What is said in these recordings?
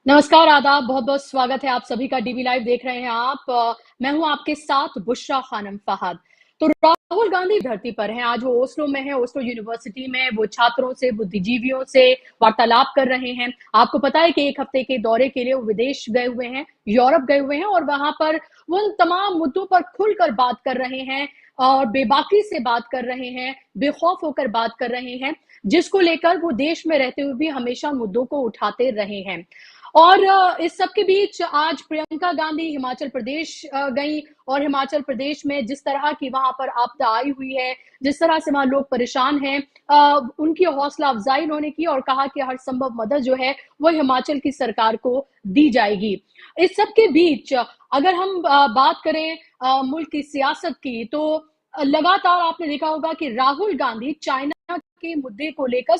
नमस्कार, आदाब, बहुत-बहुत स्वागत है आप सभी का डीवी लाइव देख रहे हैं आप। मैं हूँ आपके साथ बुशरा खानम फहद। तो राहुल गांधी धरती पर हैं, आज वो ओस्लो में हैं, ओस्लो यूनिवर्सिटी में वो छात्रों से, बुद्धिजीवियों से वार्तालाप कर रहे हैं। आपको पता है कि 1 हफ्ते के दौरे के लिए वो विदेश गए हुए हैं, यूरोप गए हुए हैं और वहाँ पर वो उन तमाम मुद्दों पर खुलकर बात कर रहे हैं और बेबाकी से बात कर रहे हैं, बेखौफ होकर बात कर रहे हैं, जिसको लेकर वो देश में रहते हुए भी हमेशा मुद्दों को उठाते रहे हैं। और इस सब के बीच आज प्रियंका गांधी हिमाचल प्रदेश गई और हिमाचल प्रदेश में जिस तरह की वहां पर आपदा आई हुई है, जिस तरह से वहां लोग परेशान हैं, उनकी हौसला अफजाई उन्होंने की और कहा कि हर संभव मदद जो है वो हिमाचल की सरकार को दी जाएगी। इस सब के बीच अगर हम बात करें मुल्क की सियासत की, तो लगातार आपने देखा होगा कि राहुल गांधी चाइना के मुद्दे को लेकर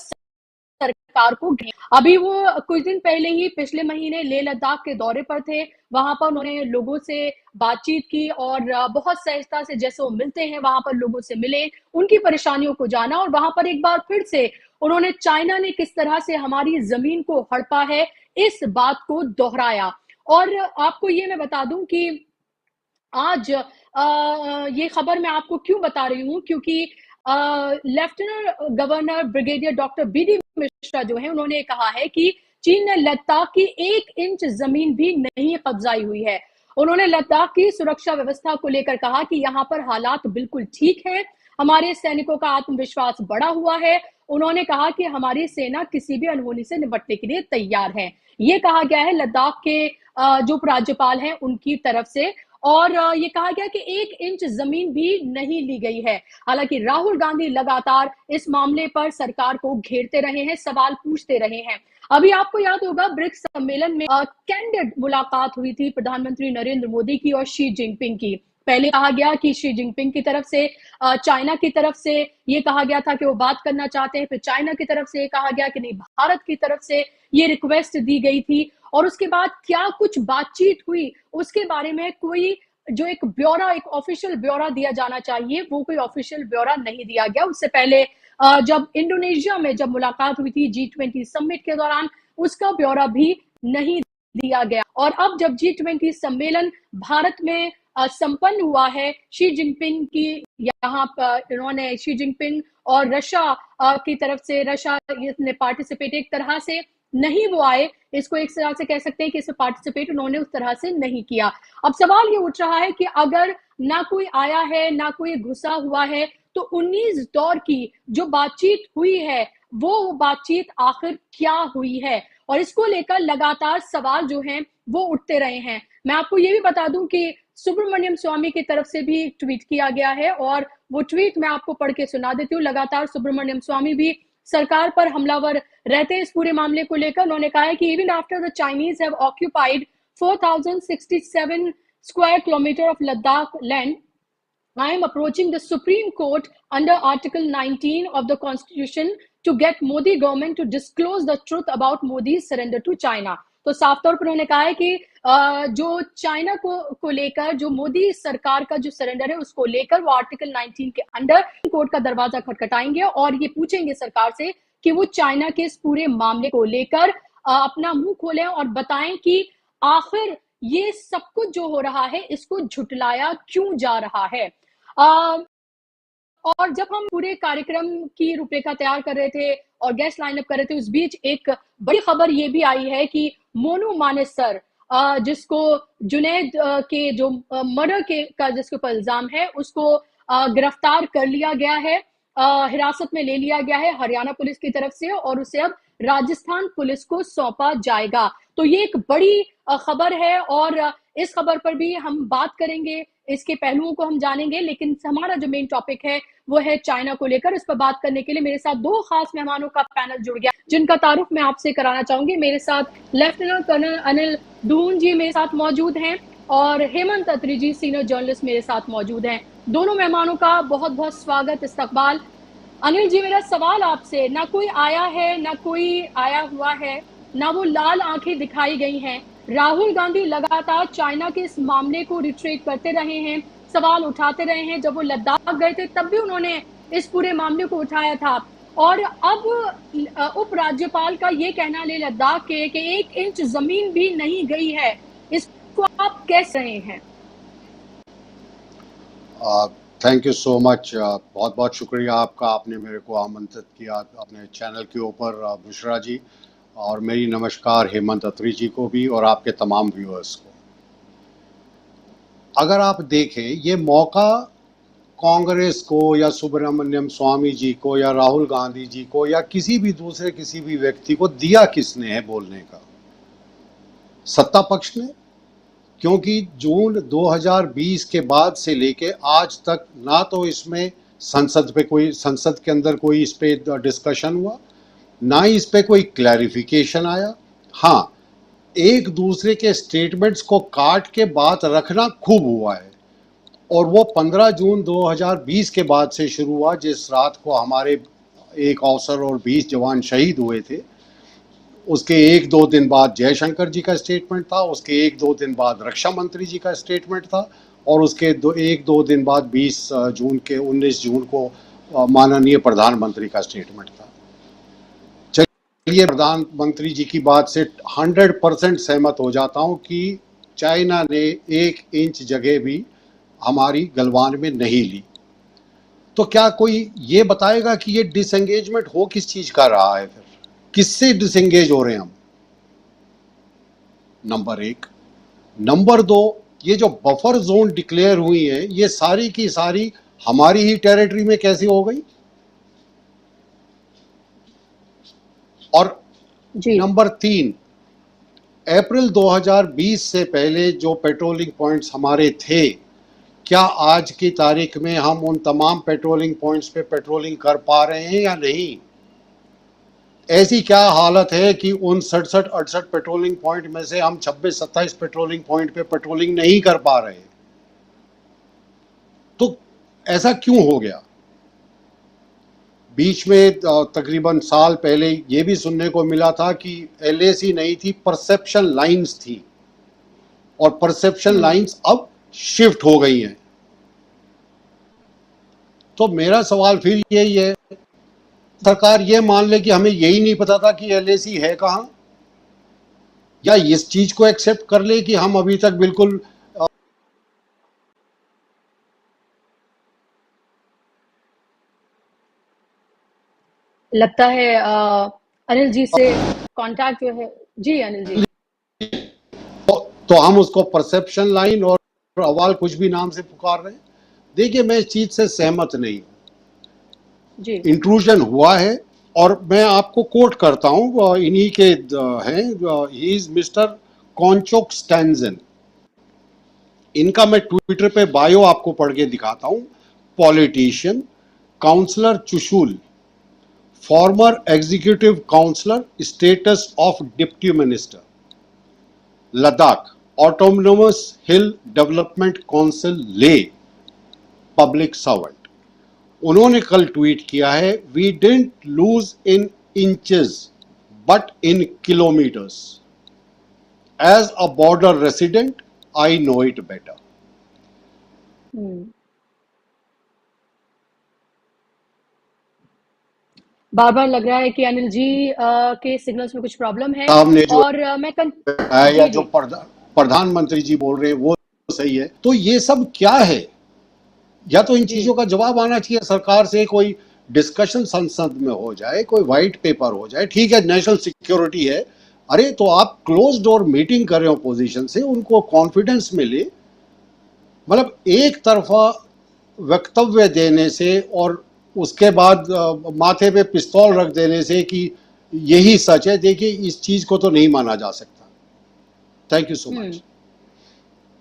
सरकार को अभी वो कुछ दिन पहले ही पिछले महीने लेह लद्दाख के दौरे पर थे। वहां पर उन्होंने लोगों से बातचीत की और बहुत सहजता से जैसे वो मिलते हैं वहां पर लोगों से मिले, उनकी परेशानियों को जाना और वहां पर एक बार फिर से उन्होंने चाइना ने किस तरह से हमारी जमीन को हड़पा है इस बात को दोहराया। और आपको ये मैं बता दूं कि आज ये खबर मैं आपको क्यों बता रही हूँ, क्योंकि lieutenant governor brigadier doctor B D Mishra जो है उन्होंने कहा है कि चीन ने लद्दाख की 1 इंच जमीन भी नहीं कब्जाई हुई है। उन्होंने लद्दाख की सुरक्षा व्यवस्था को लेकर कहा कि यहाँ पर हालात बिल्कुल ठीक है, हमारे सैनिकों का आत्मविश्वास बढ़ा हुआ है। उन्होंने कहा कि हमारी सेना किसी भी अनहोनी से निपटने के लिए तैयार है। ये कहा गया है लद्दाख के जो उपराज्यपाल हैं उनकी तरफ से। और ये कहा गया कि 1 इंच जमीन भी नहीं ली गई है। हालांकि राहुल गांधी लगातार इस मामले पर सरकार को घेरते रहे हैं, सवाल पूछते रहे हैं। अभी आपको याद होगा ब्रिक्स सम्मेलन में कैंडिड मुलाकात हुई थी प्रधानमंत्री नरेंद्र मोदी की और शी जिनपिंग की। पहले कहा गया कि शी जिनपिंग की तरफ से चाइना की तरफ से ये कहा गया था कि वो बात करना चाहते हैं, फिर चाइना की तरफ से कहा गया कि नहीं, भारत की तरफ से ये रिक्वेस्ट दी गई थी। और उसके बाद क्या कुछ बातचीत हुई उसके बारे में कोई जो एक ब्यौरा, एक ऑफिशियल ब्यौरा दिया जाना चाहिए, वो कोई ऑफिशियल ब्यौरा नहीं दिया गया। उससे पहले जब इंडोनेशिया में जब मुलाकात हुई थी G20 समिट के दौरान, उसका ब्यौरा भी नहीं दिया गया। और अब जब G20 सम्मेलन भारत में संपन्न हुआ है, शी जिनपिंग की यहाँ पर इन्होंने शी जिनपिंग और रशिया की तरफ से रशिया ने पार्टिसिपेट एक तरह से नहीं वो आए, इसको एक तरह से कह सकते हैं कि इसमें पार्टिसिपेट उन्होंने उस तरह से नहीं किया। अब सवाल ये उठ रहा है कि अगर ना कोई आया है ना कोई घुसा हुआ है, तो 19 दौर की जो बातचीत हुई है वो बातचीत आखिर क्या हुई है, और इसको लेकर लगातार सवाल जो हैं वो उठते रहे हैं। मैं आपको ये भी बता दूं कि सुब्रमण्यम स्वामी की तरफ से भी ट्वीट किया गया है और वो ट्वीट मैं आपको पढ़ के सुना देती हूँ। लगातार सुब्रमण्यम स्वामी भी सरकार पर हमलावर रहते हैं इस पूरे मामले को लेकर। उन्होंने कहा है कि even after the Chinese have occupied 4067 square kilometre of Ladakh land, I am approaching the Supreme Court under Article 19 of the Constitution to get Modi government to disclose the truth about Modi's surrender to China। तो साफ तौर पर उन्होंने कहा है कि जो China को लेकर जो मोदी सरकार का जो सरेंडर है उसको लेकर वो आर्टिकल 19 के अंडर कोर्ट का दरवाजा खटखटाएंगे और ये पूछेंगे सरकार से कि वो चाइना के इस पूरे मामले को लेकर अपना मुंह खोलें और बताएं कि आखिर ये सब कुछ जो हो रहा है इसको झुटलाया क्यों जा रहा है। और जब हम पूरे कार्यक्रम की रूपरेखा तैयार कर रहे थे और गेस्ट लाइनअप कर रहे थे, उस बीच एक बड़ी खबर ये भी आई है कि मोनू मानेसर, जिसको जुनैद के जो मर्डर के का जिसके ऊपर इल्जाम है, उसको गिरफ्तार कर लिया गया है, हिरासत में ले लिया गया है हरियाणा पुलिस की तरफ से और उसे अब राजस्थान पुलिस को सौंपा जाएगा। तो ये एक बड़ी खबर है और इस खबर पर भी हम बात करेंगे, इसके पहलुओं को हम जानेंगे, लेकिन हमारा जो मेन टॉपिक है वो है चाइना को लेकर। इस पर बात करने के लिए मेरे साथ दो खास मेहमानों का पैनल जुड़ गया, जिनका तारुफ मैं आपसे कराना चाहूंगी। मेरे साथ लेफ्टिनेंट कर्नल अनिल दून जी मेरे साथ मौजूद हैं और हेमंत अत्री जी सीनियर जर्नलिस्ट मेरे साथ मौजूद हैं। दोनों मेहमानों का बहुत बहुत स्वागत, इस्तकबाल। अनिल जी, मेरा सवाल आपसे, ना कोई आया है ना कोई आया हुआ है, ना वो लाल आंखें दिखाई गई हैं। राहुल गांधी लगातार चाइना के इस मामले को रिट्रेट करते रहे हैं, सवाल उठाते रहे हैं। जब वो लद्दाख गए थे तब भी उन्होंने इस पूरे मामले को उठाया था। और अब उपराज्यपाल का ये कहना ले लद्दाख के कि 1 इंच जमीन भी नहीं गई है, इसको आप कैसे रहे हैं? Thank you so much. बहुत बहुत शुक्रिया आपका, आपने मेरे को आमंत्रित किया अपने चैनल के ऊपर, बुशरा जी। और मेरी नमस्कार हेमंत अत्री जी को भी और आपके तमाम व्यूअर्स को। अगर आप देखें, ये मौका कांग्रेस को या सुब्रमण्यम स्वामी जी को या राहुल गांधी जी को या किसी भी दूसरे किसी भी व्यक्ति को दिया किसने है बोलने का? सत्ता पक्ष ने। क्योंकि जून 2020 के बाद से लेके आज तक ना तो इसमें संसद के अंदर कोई इस पे डिस्कशन हुआ, ना ही इस पे कोई क्लैरिफिकेशन आया। हाँ, एक दूसरे के स्टेटमेंट्स को काट के बात रखना खूब हुआ है, और वो 15 जून 2020 के बाद से शुरू हुआ, जिस रात को हमारे एक ऑफिसर और 20 जवान शहीद हुए थे। उसके 1-2 दिन बाद जयशंकर जी का स्टेटमेंट था, उसके 1-2 दिन बाद रक्षा मंत्री जी का स्टेटमेंट था, और उसके 1-2 दिन बाद 19 जून को माननीय प्रधानमंत्री का स्टेटमेंट था। चलिए, प्रधानमंत्री जी की बात से 100% सहमत हो जाता हूं कि चाइना ने 1 इंच जगह भी हमारी गलवान में नहीं ली। तो क्या कोई ये बताएगा कि ये डिसएंगेजमेंट हो किस चीज का रहा है? फिर किससे डिसएंगेज हो रहे हैं हम? नंबर 1। नंबर 2, ये जो बफर जोन डिक्लेयर हुई है, ये सारी की सारी हमारी ही टेरिटरी में कैसे हो गई? और जी। नंबर 3, अप्रैल 2020 से पहले जो पेट्रोलिंग पॉइंट्स हमारे थे, क्या आज की तारीख में हम उन तमाम पेट्रोलिंग पॉइंट्स पे पेट्रोलिंग कर पा रहे हैं या नहीं? ऐसी क्या हालत है कि उन 67-68 पेट्रोलिंग पॉइंट में से हम 26-27 पेट्रोलिंग पॉइंट पे पेट्रोलिंग नहीं कर पा रहे? तो ऐसा क्यों हो गया? बीच में तकरीबन साल पहले ये भी सुनने को मिला था कि एलएसी नहीं थी, परसेप्शन लाइंस थी, और परसेप्शन लाइंस अब शिफ्ट हो गई हैं। तो मेरा सवाल फिर यही है, सरकार ये मान ले कि हमें यही नहीं पता था कि एलएसी है कहां, या इस चीज को एक्सेप्ट कर ले कि हम अभी तक बिल्कुल लगता है अनिल जी से कांटेक्ट जो है। जी अनिल जी। तो हम उसको परसेप्शन लाइन और अवाल कुछ भी नाम से पुकार रहे हैं। देखिए, मैं इस चीज से सहमत नहीं। जी। इंट्रूजन हुआ है, और मैं आपको कोट करता हूं, इन्हीं के हैं, ही इज मिस्टर कॉन्चोक स्टैंजन। इनका मैं ट्विटर पे बायो आपको पढ़ के दिखाता हूं। Politician, councillor Chushul, former executive councillor, status of deputy minister, Ladakh, autonomous hill development council Leh, public servant. उन्होंने कल ट्वीट किया है, we didn't lose in inches but in kilometres. As a border resident I know it better. बार बार लग रहा है कि अनिल जी के सिग्नल्स में कुछ प्रॉब्लम है। सामने जो और या जी जो जी। प्रधानमंत्री जी बोल रहे हैं वो सही है। तो ये सब क्या है? या तो इन जी। चीजों का जवाब आना चाहिए सरकार से। कोई डिस्कशन संसद में हो जाए, कोई व्हाइट पेपर हो जाए, ठीक है, नेशनल सिक्योरिटी है। अरे तो आप क्लोज डोर मीटिंग कर रहे हो पोजीशन से, उनको कॉन्फिडेंस मिले। मतलब एक तरफा वक्तव्य देने से और उसके बाद माथे पे पिस्तौल रख देने से कि यही सच है, देखिए इस चीज को तो नहीं माना जा सकता। Thank you so much.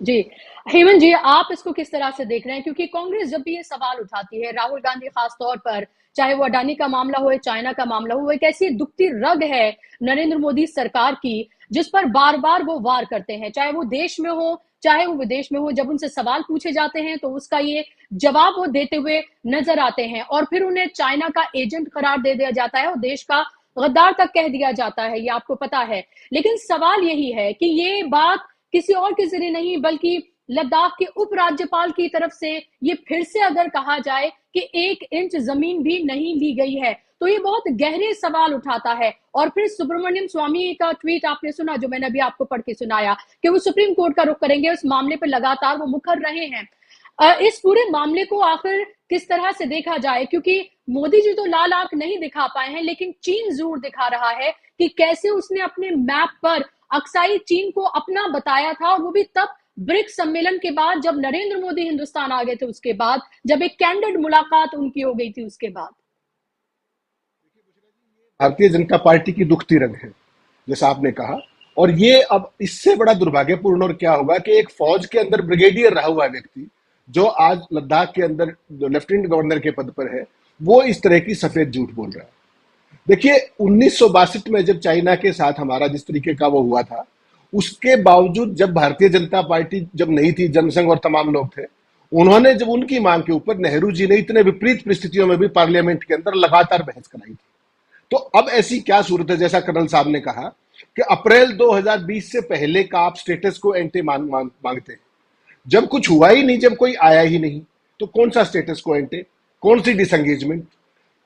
जी। हेमंत जी, आप इसको किस तरह से देख रहे हैं? क्योंकि कांग्रेस जब भी ये सवाल उठाती है, राहुल गांधी खास तौर पर, चाहे वो अडानी का मामला हो या चाइना का मामला हो, वो एक ऐसी दुखती रग है नरेंद्र मोदी सरकार की, जिस पर बार बार वो वार करते हैं, चाहे वो देश में हो चाहे वो विदेश में हो। जब उनसे सवाल पूछे जाते हैं तो उसका ये जवाब वो देते हुए नजर आते हैं, और फिर उन्हें चाइना का एजेंट करार दे दिया जाता है और देश का गद्दार तक कह दिया जाता है, ये आपको पता है। लेकिन सवाल यही है कि ये बात किसी और के जरिए नहीं, बल्कि लद्दाख के उपराज्यपाल की तरफ से ये फिर से अगर कहा जाए कि 1 इंच जमीन भी नहीं ली गई है, तो ये बहुत गहरे सवाल उठाता है। और फिर सुब्रमण्यम स्वामी का ट्वीट आपने सुना, जो मैंने अभी आपको पढ़ के सुनाया, कि वो सुप्रीम कोर्ट का रुख करेंगे। उस मामले पर लगातार वो मुखर रहे हैं। इस पूरे मामले को आखिर किस तरह से देखा जाए, क्योंकि मोदी जी तो लाल आंख नहीं दिखा पाए हैं, लेकिन चीन जरूर दिखा रहा है कि कैसे उसने अपने मैप पर अक्साई चीन को अपना बताया था, और वो भी तब ब्रिक्स सम्मेलन के बाद, जब नरेंद्र मोदी हिंदुस्तान आ गए थे, उसके बाद, जब एक कैंडिड मुलाकात उनकी हो गई थी उसके बाद। भारतीय जनता पार्टी की दुखती रग है, जैसा आपने कहा। और ये अब इससे बड़ा दुर्भाग्यपूर्ण और क्या होगा कि एक फौज के अंदर ब्रिगेडियर रहा हुआ व्यक्ति, जो आज लद्दाख के अंदर जो लेफ्टिनेंट गवर्नर के पद पर है, वो इस तरह की सफेद झूठ बोल रहा है। देखिए, 1962 में जब चाइना के साथ हमारा जिस तरीके का वो हुआ था, उसके बावजूद जब भारतीय जनता पार्टी जब नहीं थी, जनसंघ और तमाम लोग थे, उन्होंने जब उनकी मांग के ऊपर नेहरू जी ने इतने विपरीत परिस्थितियों में भी पार्लियामेंट के अंदर लगातार बहस कराई थी। तो अब ऐसी क्या सूरत है, जैसा कर्नल साहब ने कहा कि अप्रैल 2020 से पहले का आप स्टेटस को एंटे मांगते हैं। जब कुछ हुआ ही नहीं, जब कोई आया ही नहीं, तो कौन सा स्टेटस को एंटे, कौन सी डिसंगेजमेंट?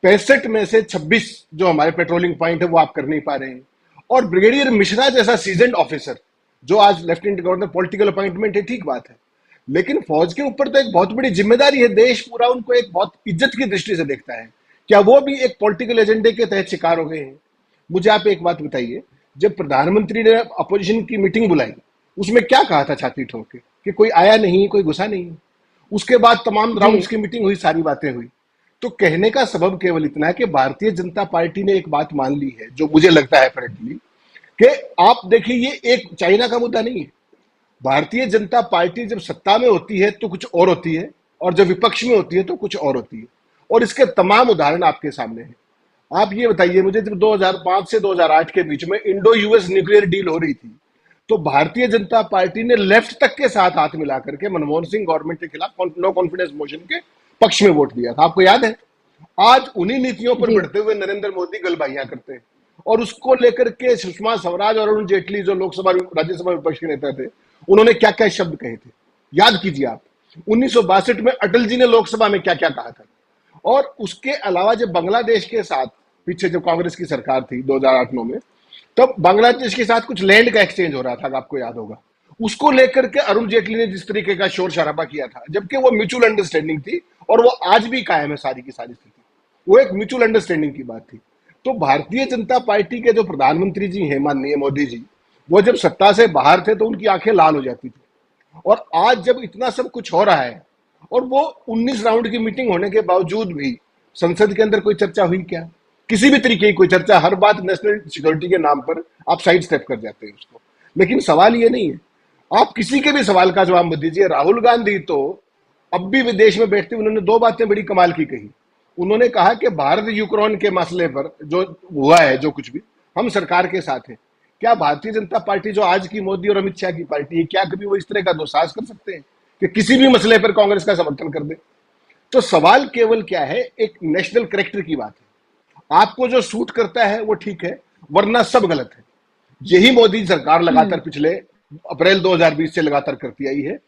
65 में से 26 जो हमारे पेट्रोलिंग पॉइंट है वो आप कर नहीं पा रहे हैं। और ब्रिगेडियर मिश्रा जैसा सीजन्ड ऑफिसर, जो आज लेफ्टिनेंट गवर्नर पॉलिटिकल अपॉइंटमेंट है, ठीक बात है, लेकिन फौज के ऊपर तो एक बहुत बड़ी जिम्मेदारी है। देश पूरा उनको एक बहुत इज्जत की दृष्टि से देखता है। क्या वो भी एक पॉलिटिकल एजेंडे के तहत शिकार हो गए हैं? मुझे आप एक बात बताइए, जब प्रधानमंत्री ने अपोजिशन की मीटिंग बुलाई, उसमें क्या कहा था छाती ठोक के कि कोई आया नहीं, कोई घुसा नहीं? उसके बाद तमाम राउंड्स की मीटिंग हुई, सारी बातें हुई। तो कहने का सबब केवल इतना है कि भारतीय जनता पार्टी ने एक बात मान ली है, जो मुझे लगता है करेक्टली, कि आप देखिए, ये एक चाइना का मुद्दा नहीं है। भारतीय जनता पार्टी जब सत्ता में होती है तो कुछ और होती है, और जब विपक्ष में होती है तो कुछ और होती है। और इसके तमाम उदाहरण आपके सामने हैं। आप ये बताइए मुझे, जब 2005 से 2008 के बीच में इंडो यूएस न्यूक्लियर डील हो रही थी, तो भारतीय जनता पार्टी ने लेफ्ट तक के साथ हाथ मिला करके मनमोहन सिंह गवर्नमेंट के खिलाफ नो कॉन्फिडेंस मोशन के पक्ष में वोट दिया था। आपको याद है? आज उन्हीं नीतियों पर बढ़ते हुए नरेंद्र मोदी गलबाइयां करते हैं, और उसको लेकर के सुषमा स्वराज और अरुण जेटली, जो लोकसभा राज्यसभा विपक्ष के नेता थे, उन्होंने क्या क्या शब्द कहे थे, याद कीजिए आप। 1962 में अटल जी ने लोकसभा में क्या क्या कहा था। और उसके अलावा जब बांग्लादेश के साथ पीछे जब कांग्रेस की सरकार थी 2008-9 में, तब बांग्लादेश के साथ कुछ लैंड का एक्सचेंज हो रहा था, आपको याद होगा। उसको लेकर के अरुण जेटली ने जिस तरीके का शोर शराबा किया था, जबकि वो म्यूचुअल अंडरस्टैंडिंग थी, और वो आज भी कायम है सारी की सारी स्थिति। वो एक म्यूचुअल अंडरस्टैंडिंग की बात थी। तो भारतीय जनता पार्टी के जो प्रधानमंत्री जी हैं, माननीय मोदी जी, वो जब सत्ता से बाहर थे तो उनकी आंखें लाल हो जाती थी। और आज जब इतना सब कुछ हो रहा है, और वो 19 राउंड की मीटिंग होने के बावजूद भी संसद के अंदर कोई चर्चा हुई क्या? किसी भी तरीके की कोई चर्चा? हर बात नेशनल सिक्योरिटी के नाम पर आप साइड स्टेप कर जाते हैं उसको। लेकिन सवाल ये नहीं है, आप किसी के भी सवाल का जवाब मत दीजिए। राहुल गांधी तो अब भी विदेश में बैठते उन्होंने दो बातें बड़ी कमाल की कही। उन्होंने कहा कि भारत यूक्रेन के मसले पर जो हुआ है, जो कुछ भी, हम सरकार के साथ हैं। क्या भारतीय जनता पार्टी, जो आज की मोदी और अमित शाह की पार्टी है, क्या कभी वो इस तरह का दुस्साहस कर सकते हैं कि किसी भी मसले पर कांग्रेस का समर्थन कर दे? तो सवाल केवल क्या है, एक नेशनल कैरेक्टर की बात है। आपको जो सूट करता है वो ठीक है, वरना सब गलत है। यही मोदी सरकार लगातार पिछले अप्रैल 2020 से लगातार करती आई है।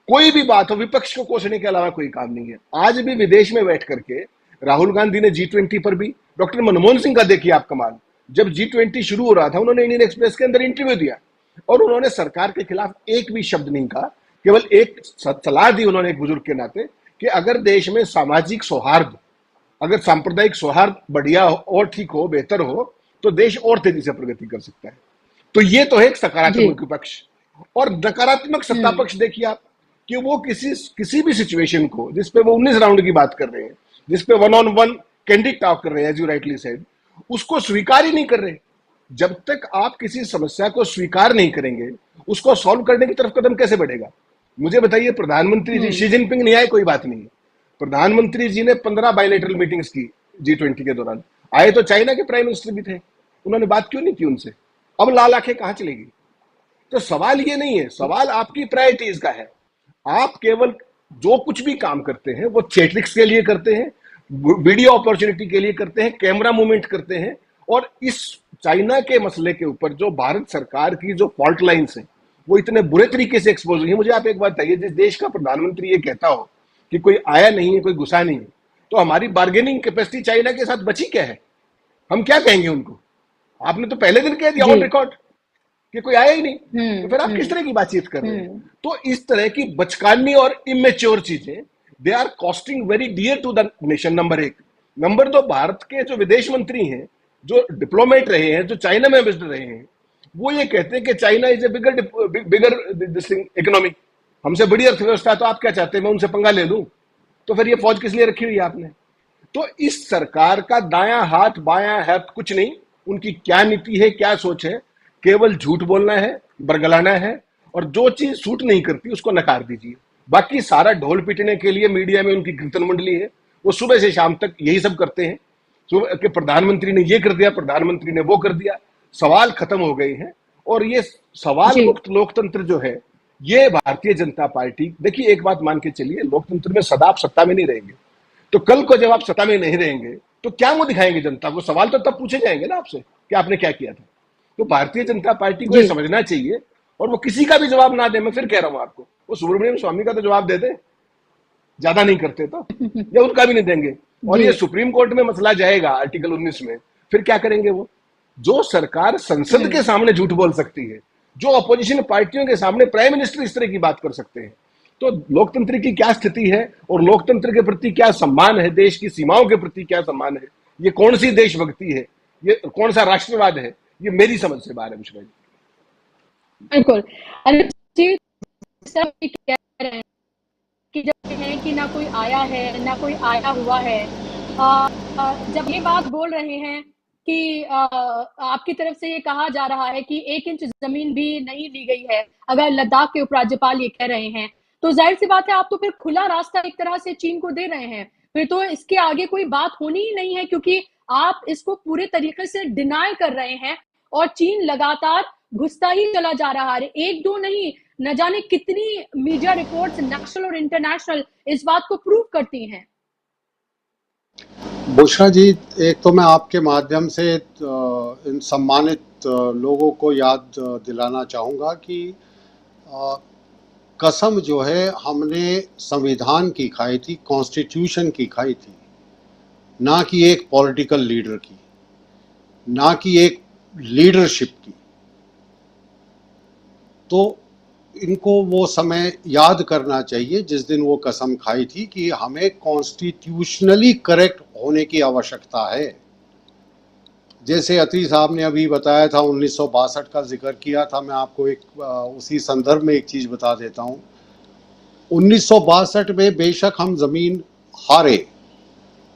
कोई भी बात हो, विपक्ष को कोसने के अलावा कोई काम नहीं है। आज भी विदेश में बैठ करके राहुल गांधी ने G20 पर भी, डॉक्टर मनमोहन सिंह का देखिए आप कमाल, जब G20 शुरू हो रहा था, उन्होंने इंडियन एक्सप्रेस के अंदर इंटरव्यू दिया, और उन्होंने सरकार के खिलाफ एक भी शब्द नहीं कहा। केवल एक सलाह दी उन्होंने एक बुजुर्ग के नाते, कि अगर देश में सामाजिक सौहार्द, अगर सांप्रदायिक सौहार्द बढ़िया हो और ठीक हो, बेहतर हो, तो देश और तेजी से प्रगति कर सकता है। तो ये तो है एक सकारात्मक पक्ष। और नकारात्मक सत्ता पक्ष देखिए आप, कि वो किसी भी सिचुएशन को, जिसपे वो 19 राउंड की बात कर रहे हैं, जिसपे 1-on-1 कैंडिड टॉक कर रहे हैं, एज यू राइटली सेड, उसको स्वीकार ही नहीं कर रहे। जब तक आप किसी समस्या को स्वीकार नहीं करेंगे, उसको सॉल्व करने की तरफ कदम कैसे बढ़ेगा? मुझे बताइए, प्रधानमंत्री जी शी जिनपिंग नहीं आए, कोई बात नहीं है। प्रधानमंत्री जी ने 15 बायलैटरल मीटिंग्स की G20 के दौरान। आए तो चाइना के प्राइम मिनिस्टर भी थे, उन्होंने बात क्यों नहीं की उनसे? अब लाल आंखें कहां चलेगी? तो सवाल ये नहीं है, सवाल आपकी प्रायोरिटीज का है। आप केवल जो कुछ भी काम करते हैं वो थेट्रिक्स के लिए करते हैं, वीडियो अपॉर्चुनिटी के लिए करते हैं, कैमरा मूवमेंट करते हैं। और इस चाइना के मसले के ऊपर जो भारत सरकार की जो फॉल्ट लाइन्स हैं, वो इतने बुरे तरीके से एक्सपोज हुई है। मुझे आप एक बात बताइए, जिस देश का प्रधानमंत्री ये कहता हो कि कोई आया नहीं है, कोई घुसा नहीं है, तो हमारी बार्गेनिंग कैपेसिटी चाइना के साथ बची क्या है? हम क्या कहेंगे उनको? आपने तो पहले दिन कह दिया जी। ऑन रिकॉर्ड कि कोई आया ही नहीं, तो फिर आप किस हम्म। तरह की बातचीत कर रहे हैं? तो इस तरह की बचकानी और इमेच्योर चीजें, they are costing very dear to the nation. Number एक। नंबर दो, भारत के जो विदेश मंत्री हैं, जो डिप्लोमेट रहे हैं, जो चाइना में विजिट रहे हैं, वो ये कहते हैं कि China is a bigger this economy, हमसे बड़ी अर्थव्यवस्था। तो आप क्या चाहते हैं, मैं उनसे पंगा ले लूं? तो फिर ये फौज किस लिए रखी हुई है आपने? तो इस सरकार का दायां हाथ बायां हाथ कुछ नहीं। उनकी क्या नीति है, क्या सोच है? केवल झूठ बोलना है, बरगलाना है, और जो चीज सूट नहीं करती उसको नकार दीजिए। बाकी सारा ढोल पीटने के लिए मीडिया में उनकी कीर्तन मंडली है, वो सुबह से शाम तक यही सब करते हैं। सुबह के प्रधानमंत्री ने ये कर दिया, प्रधानमंत्री ने वो कर दिया, सवाल खत्म हो गए हैं। और ये सवाल जी। मुक्त लोकतंत्र जो है, ये भारतीय जनता पार्टी, देखिए एक बात मान के चलिए, लोकतंत्र में सदा आप सत्ता में नहीं रहेंगे, तो कल को जब आप सत्ता में नहीं रहेंगे तो क्या मुंह दिखाएंगे जनता को? सवाल तो तब पूछे जाएंगे ना आपसे कि आपने क्या किया था। तो भारतीय जनता पार्टी को जी। यह समझना चाहिए, और वो किसी का भी जवाब ना दे। मैं फिर कह रहा हूं आपको, वो सुब्रमण्यम स्वामी का तो जवाब दे दे, ज्यादा नहीं करते तो, या उनका भी नहीं देंगे। और जी। ये सुप्रीम कोर्ट में मसला जाएगा आर्टिकल 19 में, फिर क्या करेंगे वो? जो सरकार संसद के सामने झूठ बोल सकती है, जो अपोजिशन पार्टियों के सामने प्राइम मिनिस्टर इस तरह की बात कर सकते हैं, तो लोकतंत्र की क्या स्थिति है, और लोकतंत्र के प्रति क्या सम्मान है, देश की सीमाओं के प्रति क्या सम्मान है, ये कौन सी देशभक्ति है, ये कौन सा राष्ट्रवाद है, ये मेरी समझ से बाहर है मिश्रा जी। बिल्कुल। अनुज जी, सब ये कह रहे हैं कि जब है कि ना कोई आया है, ना कोई आया हुआ है। जब ये बात बोल रहे हैं कि आपकी तरफ से ये कहा जा रहा है कि 1 इंच ज़मीन भी नहीं ली गई है, अगर लद्दाख के उपराज्यपाल ये कह रहे हैं, तो ज़ाहिर-सी बात है आप तो फिर खुला रास्ता एक तरह से चीन को दे रहे हैं। फिर तो इसके आगे कोई बात होनी ही नहीं है, क्योंकि आप इसको पूरे तरीके से डिनाय कर रहे हैं और चीन लगातार घुसता ही चला जा रहा है। 1-2 नहीं, न जाने कितनी मीडिया रिपोर्ट्स नेशनल और इंटरनेशनल इस बात को प्रूव करती हैं। बुशरा जी, एक तो मैं आपके माध्यम से इन सम्मानित लोगों को याद दिलाना चाहूँगा कि कसम जो है हमने संविधान की खाई थी, कॉन्स्टिट्यूशन की खाई थी, ना कि एक पॉलिटिकल लीडर की, ना कि एक लीडरशिप की। तो इनको वो समय याद करना चाहिए जिस दिन वो कसम खाई थी कि हमें कॉन्स्टिट्यूशनली करेक्ट होने की आवश्यकता है। जैसे अत्री साहब ने अभी बताया था, 1962 का जिक्र किया था, मैं आपको एक उसी संदर्भ में एक चीज़ बता देता हूँ। 1962 में बेशक हम ज़मीन हारे,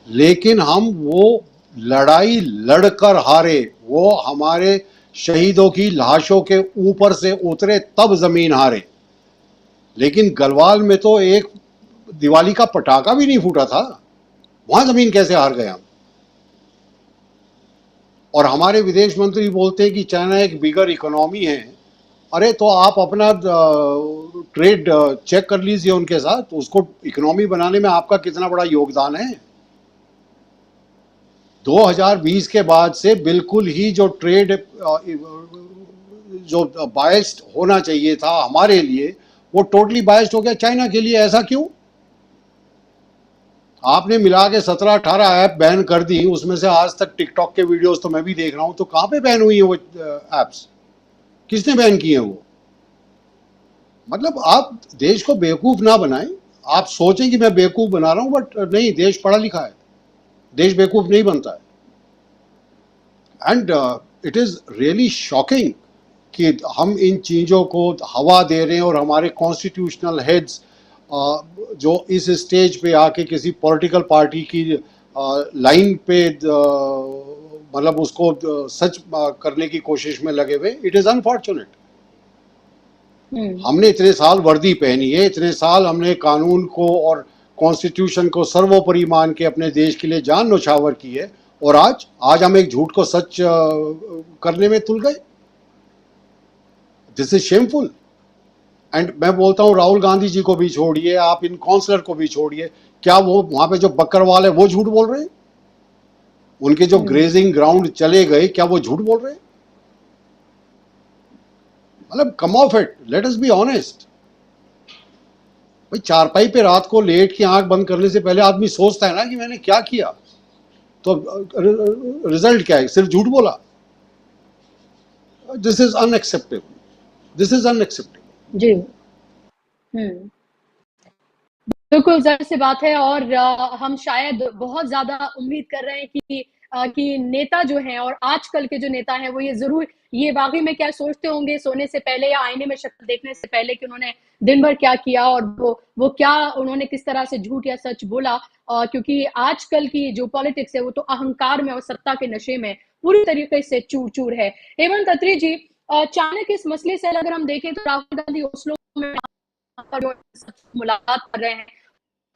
लेकिन हम वो लड़ाई लड़कर हारे। वो हमारे शहीदों की लाशों के ऊपर से उतरे तब ज़मीन हारे। लेकिन गलवाल में तो एक दिवाली का पटाखा भी नहीं फूटा था, वहाँ ज़मीन कैसे हार गए हम? और हमारे विदेश मंत्री बोलते हैं कि चाइना एक बिगर इकोनॉमी है। अरे तो आप अपना ट्रेड चेक कर लीजिए उनके साथ, उसको इकोनॉमी बनाने में आपका कितना बड़ा योगदान है। 2020 के बाद से बिल्कुल ही जो ट्रेड जो बायस्ड होना चाहिए था हमारे लिए, वो टोटली बायस्ड हो गया चाइना के लिए। ऐसा क्यों? आपने मिला के 17-18 ऐप बैन कर दी, उसमें से आज तक टिकटॉक के वीडियोस तो मैं भी देख रहा हूं, तो कहां पे बैन हुई है वो ऐप्स? किसने बैन किए वो? मतलब आप देश को बेवकूफ ना बनाएं। आप सोचें कि मैं बेवकूफ बना रहा हूं, बट नहीं, देश पढ़ा लिखा है, देश बेवकूफ नहीं बनता है। And it is really shocking कि हम इन चीज़ों को हवा दे रहे हैं, और हमारे कॉन्स्टिट्यूशनल हेड्स जो इस स्टेज पे आके किसी पॉलिटिकल पार्टी की लाइन पे मतलब उसको सच करने की कोशिश में लगे हुए। It is unfortunate. हमने इतने साल वर्दी पहनी है, इतने साल हमने कानून को और कॉन्स्टिट्यूशन को सर्वोपरि मान के अपने देश के लिए जान न्यौछावर की है, और आज हम एक झूठ को सच करने में तुल गए। This is shameful. एंड मैं बोलता हूँ, राहुल गांधी जी को भी छोड़िए, आप इन काउंसलर को भी छोड़िए, क्या वो वहां पे जो बकरवाल है वो झूठ बोल रहे हैं? उनके जो ग्रेजिंग ग्राउंड चले गए, क्या वो झूठ बोल रहे हैं? मतलब come off it, let us be honest. भाई चारपाई पे रात को लेट के आंख बंद करने से पहले आदमी सोचता है ना कि मैंने क्या किया, तो रिजल्ट क्या है, सिर्फ झूठ बोला। This is unacceptable, this is unacceptable. जी। हम्म। बिल्कुल ज़ाहिर सी बात है, और हम शायद बहुत ज़्यादा उम्मीद कर रहे हैं कि नेता जो हैं और आजकल के जो नेता हैं वो ये वाक़ई में क्या सोचते होंगे सोने से पहले या आईने में शक्ल देखने से पहले कि उन्होंने दिन भर क्या किया और वो क्या उन्होंने किस तरह से झूठ या सच बोला। क्योंकि आजकल की जो पॉलिटिक्स है वो तो अहंकार में और सत्ता के नशे में पूरी तरीके से चूर-चूर है। हेमंत अत्री जी, अचानक इस मसले से अगर हम देखें तो राहुल गांधी ओस्लो में पर जो मुलाकात कर रहे हैं,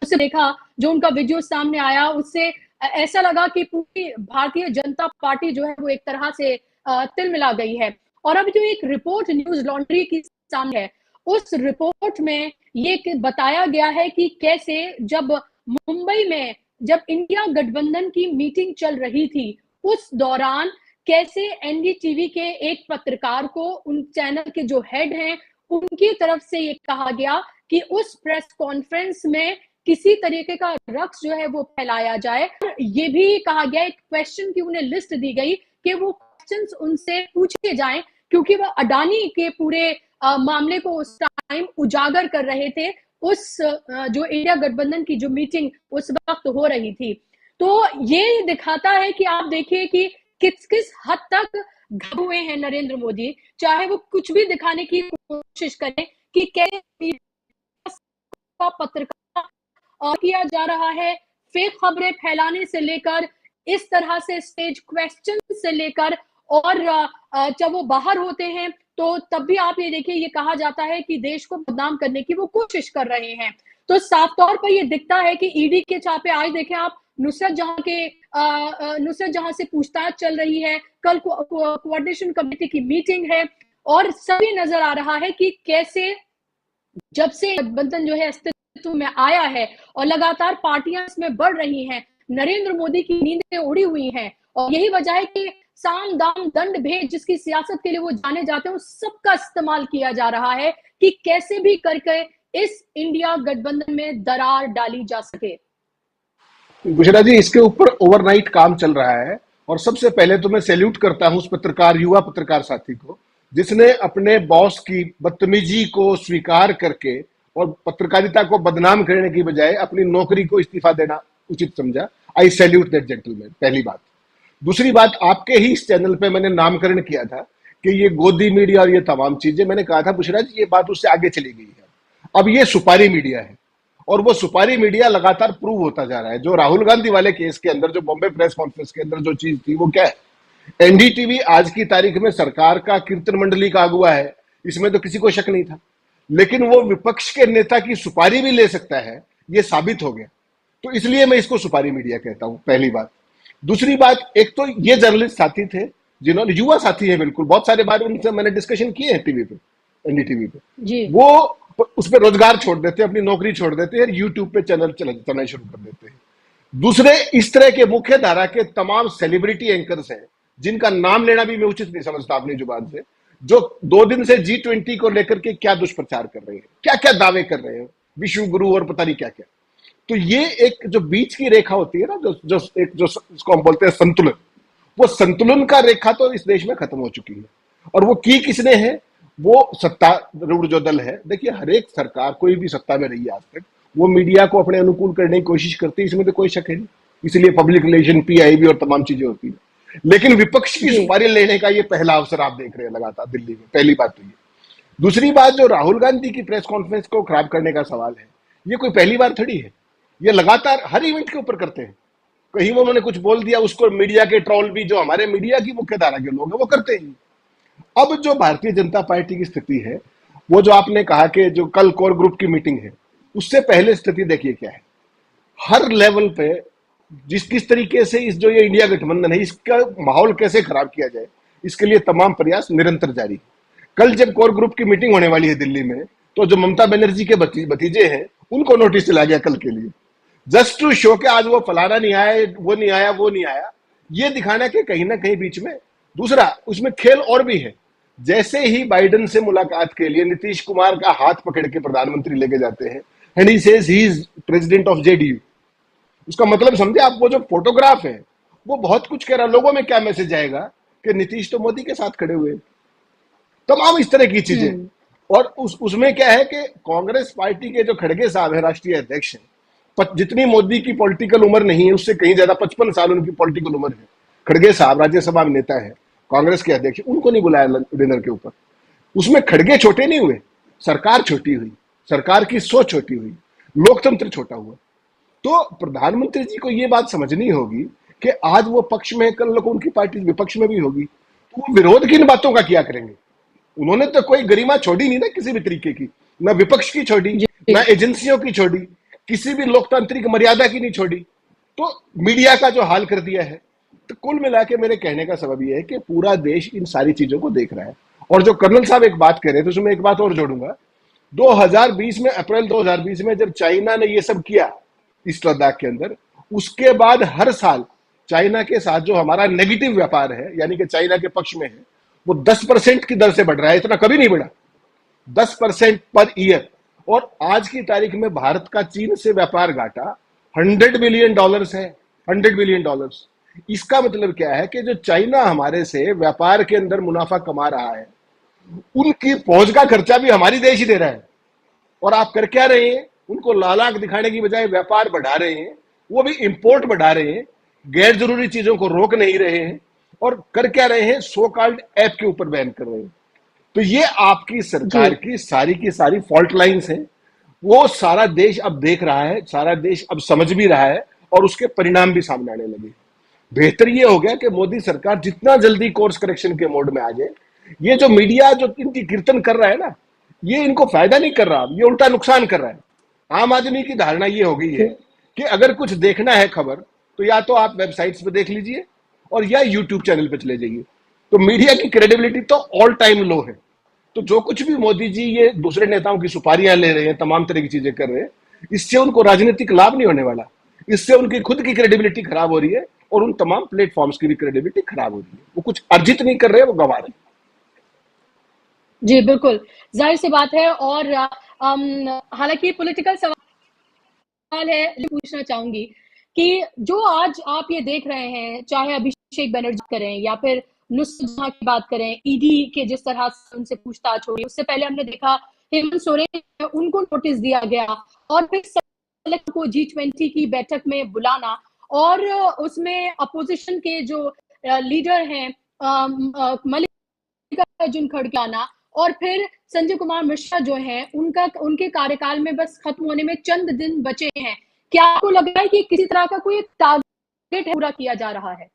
उससे देखा, जो उनका वीडियो सामने आया उससे ऐसा लगा कि पूरी भारतीय जनता पार्टी जो है वो एक तरह से तिलमिला गई है। और अब जो एक रिपोर्ट न्यूज लॉन्ड्री की सामने है, उस रिपोर्ट में ये बताया गया है कि कैसे जब मुंबई में जब इंडिया गठबंधन की मीटिंग चल रही थी, उस दौरान कैसे एनडीटीवी के एक पत्रकार को उन चैनल के जो हेड हैं उनकी तरफ से ये कहा गया कि उस प्रेस कॉन्फ्रेंस में किसी तरीके का रक्स जो है वो फैलाया जाए। और ये भी कहा गया, एक क्वेश्चन की उन्हें लिस्ट दी गई कि वो क्वेश्चंस उनसे पूछे जाएं, क्योंकि वो अडानी के पूरे मामले को उस टाइम उजागर कर रहे थे, उस जो इंडिया गठबंधन की जो मीटिंग उस वक्त हो रही थी। तो ये दिखाता है कि आप देखिए कि किस किस हद तक घबराए हुए हैं नरेंद्र मोदी, चाहे वो कुछ भी दिखाने की कोशिश करें कि कैसे पत्रकार किया जा रहा है, फेक खबरें फैलाने से लेकर, इस तरह से स्टेज क्वेश्चन से लेकर, और जब वो बाहर होते हैं तो तब भी आप ये देखिए, ये कहा जाता है कि देश को बदनाम करने की वो कोशिश कर रहे हैं। तो साफ तौर पर ये दिखता है कि ईडी के छापे आज देखें आप, नुसरत जहां से पूछताछ चल रही है, कल कोऑर्डिनेशन कमेटी की मीटिंग है, और सभी नजर आ रहा है कि कैसे जब से गठबंधन जो है अस्तित्व में आया है और लगातार पार्टियां इसमें बढ़ रही हैं, नरेंद्र मोदी की नींदें उड़ी हुई हैं। और यही वजह है कि साम दाम दंड भेद जिसकी सियासत के लिए वो जाने जाते हैं, उस सबका इस्तेमाल किया जा रहा है कि कैसे भी करके इस इंडिया गठबंधन में दरार डाली जा सके। बुशरा जी, इसके ऊपर ओवरनाइट काम चल रहा है, और सबसे पहले तो मैं सैल्यूट करता हूं उस पत्रकार, युवा पत्रकार साथी को, जिसने अपने बॉस की बदतमीजी को स्वीकार करके और पत्रकारिता को बदनाम करने की बजाय अपनी नौकरी को इस्तीफा देना उचित समझा। आई सैल्यूट दैट जेंटलमैन, पहली बात। दूसरी बात, आपके ही इस चैनल पे मैंने नामकरण किया था कि ये गोदी मीडिया और ये तमाम चीजें, मैंने कहा था बुशरा जी ये बात उससे आगे चली गई है, अब ये सुपारी मीडिया है, और वो सुपारी मीडिया लगातार प्रूव होता जा रहा है। जो राहुल गांधी वाले केस के अंदर, जो बॉम्बे प्रेस कॉन्फ्रेंस के अंदर जो चीज थी, वो क्या है? एनडीटीवी आज की तारीख में सरकार का कीर्तन मंडली का अगुवा है, इसमें तो किसी को शक नहीं था, लेकिन वो विपक्ष के नेता की सुपारी भी ले सकता है, ये साबित हो गया। तो इसलिए मैं इसको सुपारी मीडिया कहता हूं, पहली बात। दूसरी बात, एक तो ये जर्नलिस्ट साथी थे जिन्होंने, युवा साथी है बिल्कुल, बहुत सारे बार उनसे मैंने डिस्कशन किए हैं टीवी पे, एनडीटीवी पे जी। वो उस पर रोजगार छोड़ देते हैं, अपनी नौकरी छोड़ देते हैं, यूट्यूब पे चैनल चलाना शुरू कर देते हैं। दूसरे, इस तरह के मुख्य धारा के तमाम सेलिब्रिटी एंकर्स हैं जिनका नाम लेना भी मैं उचित नहीं समझता अपनी जुबान से, जो 2 दिन से G20 को लेकर के क्या दुष्प्रचार कर रहे हैं, क्या क्या दावे कर रहे हैं, विश्व गुरु और पता नहीं क्या क्या। तो ये एक जो बीच की रेखा होती है ना, जो इसको हम बोलते हैं संतुलन, वो संतुलन का रेखा तो इस देश में खत्म हो चुकी है। और वो की किसने है? वो सत्तारूढ़ जो दल है। देखिए, हर एक सरकार, कोई भी सत्ता में रही है आज तक, वो मीडिया को अपने अनुकूल करने की कोशिश करती है, इसमें तो कोई शक है नहीं, इसलिए पब्लिक रिलेशन, पीआईबी और तमाम चीजें होती है। लेकिन विपक्ष की सुपारी लेने का ये पहला अवसर आप देख रहे हैं लगातार दिल्ली में, पहली बात तो ये। दूसरी बात, जो राहुल गांधी की प्रेस कॉन्फ्रेंस को खराब करने का सवाल है, ये कोई पहली बार थोड़ी है, ये लगातार हर इवेंट के ऊपर करते हैं। कहीं वो उन्होंने कुछ बोल दिया, उसको मीडिया के ट्रोल भी, जो हमारे मीडिया की मुख्य धारा के लोग हैं, वो करते हैं। अब जो भारतीय जनता पार्टी की स्थिति है, वो जो आपने कहा कि जो कल कोर ग्रुप की मीटिंग है, उससे पहले स्थिति देखिए क्या है। हर लेवल पे किस तरीके से इस जो ये इंडिया गठबंधन है, इसका माहौल कैसे खराब किया जाए, इसके लिए तमाम प्रयास निरंतर जारी है। कल जब कोर ग्रुप की मीटिंग होने वाली है दिल्ली में, तो जो ममता बनर्जी के भतीजे हैं, उनको नोटिस चला गया कल के लिए, जस्ट टू शो के आज वो फलाना नहीं आया, वो नहीं आया, वो नहीं आया, ये दिखाना कि कहीं ना कहीं बीच में। दूसरा, उसमें खेल और भी है। जैसे ही बाइडेन से मुलाकात के लिए नीतीश कुमार का हाथ पकड़ के प्रधानमंत्री लेके जाते हैं, and he says he is president of JDU. उसका मतलब समझे आप, वो जो फोटोग्राफ है वो बहुत कुछ कह रहा है। लोगों में क्या मैसेज आएगा कि नीतीश तो मोदी के साथ खड़े हुए हैं। तमाम इस तरह की चीजें। और उसमें क्या है कि कांग्रेस पार्टी के जो खड़गे साहब है, राष्ट्रीय अध्यक्ष हैं, जितनी मोदी की पॉलिटिकल उम्र नहीं है उससे कहीं ज्यादा 55 साल उनकी पॉलिटिकल उम्र है। खड़गे साहब राज्यसभा में नेता है, कांग्रेस के अध्यक्ष, उनको नहीं बुलाया डिनर के ऊपर। उसमें खड़गे छोटे नहीं हुए, सरकार छोटी हुई, सरकार की सोच छोटी हुई, लोकतंत्र छोटा हुआ। तो प्रधानमंत्री जी को ये बात समझनी होगी कि आज वो पक्ष में, कल को उनकी पार्टी विपक्ष में भी होगी, तो वो विरोध की इन बातों का क्या करेंगे। उन्होंने तो कोई गरिमा छोड़ी नहीं ना किसी भी तरीके की, ना विपक्ष की छोड़ी, ना एजेंसियों की छोड़ी, किसी भी लोकतांत्रिक मर्यादा की नहीं छोड़ी। तो मीडिया का जो हाल कर दिया है। तो कुल मिला के मेरे कहने का सबब यह है कि पूरा देश इन सारी चीजों को देख रहा है। और जो कर्नल साहब एक बात कह रहे थे, उसमें एक बात और जोड़ूंगा। 2020 में, अप्रैल 2020 में जब चाइना ने ये सब किया इस लद्दाख के अंदर, उसके बाद हर साल चाइना के साथ जो हमारा नेगेटिव व्यापार है, यानी कि चाइना के पक्ष में है, वो 10% की दर से बढ़ रहा है। इतना कभी नहीं बढ़ा, 10% पर ईयर। और आज की तारीख में भारत का चीन से व्यापार घाटा $100 बिलियन है, $100 बिलियन। इसका मतलब क्या है कि जो चाइना हमारे से व्यापार के अंदर मुनाफा कमा रहा है, उनकी फौज का खर्चा भी हमारी देश ही दे रहा है। और आप कर क्या रहे हैं, उनको लालाक दिखाने की बजाय व्यापार बढ़ा रहे हैं, वो भी इंपोर्ट बढ़ा रहे हैं, गैर जरूरी चीजों को रोक नहीं रहे हैं। और कर क्या रहे हैं, सो कॉल्ड ऐप के ऊपर बैन कर रहे हैं। तो ये आपकी सरकार की सारी फॉल्ट लाइंस हैं। वो सारा देश अब देख रहा है, सारा देश अब समझ भी रहा है, और उसके परिणाम भी सामने आने लगे। बेहतर ये हो गया कि मोदी सरकार जितना जल्दी कोर्स करेक्शन के मोड में आ जाए। ये जो मीडिया जो इनकी कीर्तन कर रहा है ना, ये इनको फायदा नहीं कर रहा, ये उल्टा नुकसान कर रहा है। आम आदमी की धारणा ये हो गई है कि अगर कुछ देखना है खबर, तो या तो आप वेबसाइट्स पे देख लीजिए और या यूट्यूब चैनल पे चले जाइए। तो मीडिया की क्रेडिबिलिटी तो ऑल टाइम लो है। तो जो कुछ भी मोदी जी ये दूसरे नेताओं की सुपारियां ले रहे हैं, तमाम तरह की चीजें कर रहे हैं, इससे उनको राजनीतिक लाभ नहीं होने वाला। इससे उनकी खुद की क्रेडिबिलिटी खराब हो रही है, और उन तमाम प्लेटफॉर्म्स की भी क्रेडिबिलिटी खराब हो रही है। वो कुछ अर्जित नहीं कर रहे हैं, वो गंवा रहे हैं। जी, बिल्कुल, ज़ाहिर-सी बात है। और हालाँकि पॉलिटिकल सवाल है, जो पूछना चाहूँगी कि जो आज आप ये देख रहे हैं, चाहे अभिषेक बनर्जी करें या फिर नुसरत जहाँ की बात करें, ईडी के जिस तरह से उनसे पूछताछ हो रही है, उससे पहले हमने देखा हेमंत सोरेन, उनको नोटिस दिया गया, और फिर सेलेक्ट को G20 की बैठक में बुलाना, और उसमें अपोजिशन के जो लीडर हैं, मल्लिकार्जुन खड़गे आना, और फिर संजय कुमार मिश्रा जो हैं, उनके कार्यकाल में बस खत्म होने में चंद दिन बचे हैं। क्या आपको लग रहा है कि किसी तरह का कोई टारगेट पूरा किया जा रहा है?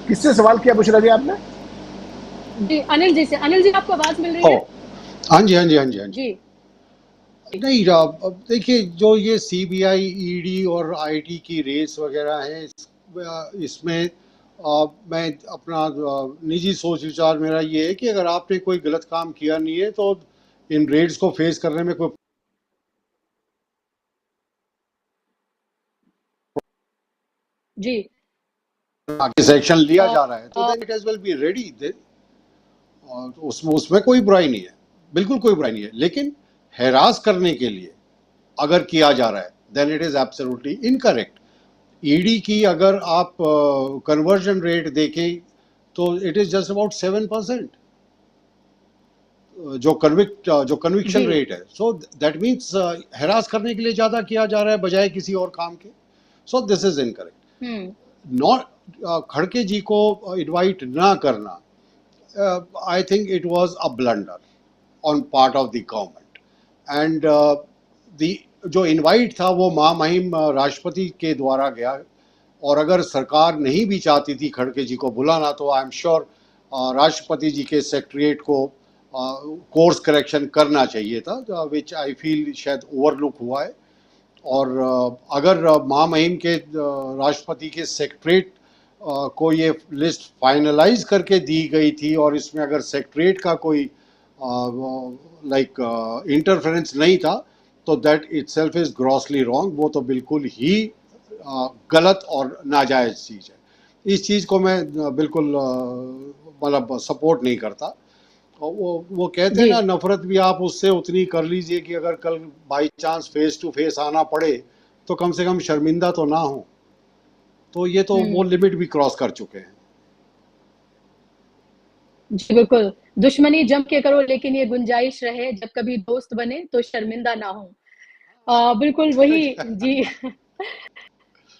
किससे सवाल किया बुशरा जी आपने? जी, अनिल जी से। अनिल जी, आपको आवाज मिल रही है? हाँ जी, हाँ जी, हाँ जी, हाँ जी। जी। नहीं, अब देखिए, जो ये सीबीआई, ईडी और आईटी की रेस वगैरह है, इसमें मैं अपना निजी सोच विचार मेरा ये है कि अगर आपने कोई गलत काम किया नहीं है तो इन रेड्स को फेस करने में कोई जी। एक्शन लिया जा रहा है तो then it has well be ready. और उसमें कोई बुराई नहीं है, बिल्कुल कोई बुराई नहीं है। लेकिन हैरास करने के लिए अगर किया जा रहा है then it is absolutely incorrect. ED की अगर आप कन्वर्जन रेट देखें तो इट इज जस्ट अबाउट 7%, जो कन्विक्शन रेट है। सो दैट मीन्स हैरास करने के लिए ज्यादा किया जा रहा है बजाय किसी और काम के। So this is incorrect. Not खड़गे जी को इनवाइट ना करना, I think it was a blunder on part of the government, and जो इनवाइट था वो महामहिम राष्ट्रपति के द्वारा गया। और अगर सरकार नहीं भी चाहती थी खड़गे जी को बुलाना तो आई एम श्योर राष्ट्रपति जी के सेक्रेटरीट को कोर्स करेक्शन करना चाहिए था, विच आई फील शायद ओवरलुक हुआ है। और अगर महामहिम के राष्ट्रपति के सेक्रेटरीट को ये लिस्ट फाइनलाइज करके दी गई थी और इसमें अगर सेक्रेटरीट का कोई इंटरफेरेंस नहीं था तो that itself is grossly wrong. वो तो बिल्कुल ही गलत और नाजायज़ चीज़ है। इस चीज़ को मैं बिल्कुल मतलब सपोर्ट नहीं करता। और वो कहते हैं जी। ना, नफरत भी आप उससे उतनी कर लीजिए कि अगर कल by chance face to face आना पड़े तो कम से कम शर्मिंदा तो ना हो। तो ये तो वो हुँ। लिमिट भी क्रॉस कर चुके हैं। जी, बिल्कुल। दुश्मनी जम के करो लेकिन ये गुंजाइश रहे जब कभी दोस्त बने तो शर्मिंदा ना हो। बिल्कुल वही जी।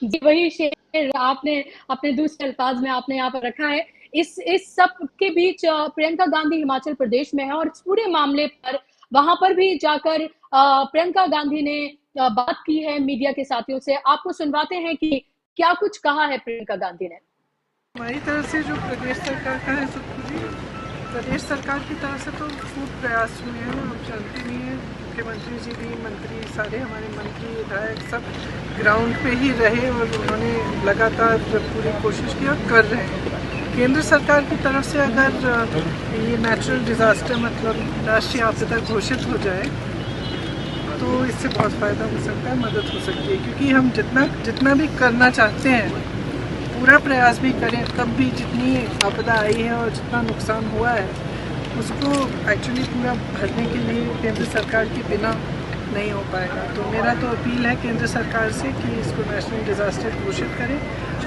जी, वही शेर आपने अपने दूसरे अल्फाज़ में आपने यहाँ पर रखा है। इस सब के बीच प्रियंका गांधी हिमाचल प्रदेश में है और इस पूरे मामले पर वहाँ पर भी जाकर प्रियंका गांधी ने बात की है मीडिया के साथियों से। आपको सुनवाते हैं कि क्या कुछ कहा है प्रियंका गांधी ने। हमारी तरफ से जो प्रदेश सरकार का है प्रदेश सरकार की तरफ से तो खूब प्रयास हुए हैं। आप जानते भी हैं, मुख्यमंत्री जी भी, मंत्री सारे हमारे मंत्री विधायक सब ग्राउंड पे ही रहे और उन्होंने लगातार पूरी कोशिश की और कर रहे हैं। केंद्र सरकार की तरफ से अगर ये नेचुरल डिज़ास्टर मतलब राष्ट्रीय आपदा घोषित हो जाए तो इससे बहुत फ़ायदा हो सकता है, मदद हो सकती है, क्योंकि हम जितना भी करना चाहते हैं पूरा प्रयास भी करें तब भी जितनी आपदा आई है और जितना नुकसान हुआ है उसको एक्चुअली पूरा भरने के लिए केंद्र सरकार के बिना नहीं हो पाएगा। तो मेरा तो अपील है केंद्र सरकार से कि इसको नेशनल डिज़ास्टर घोषित करें।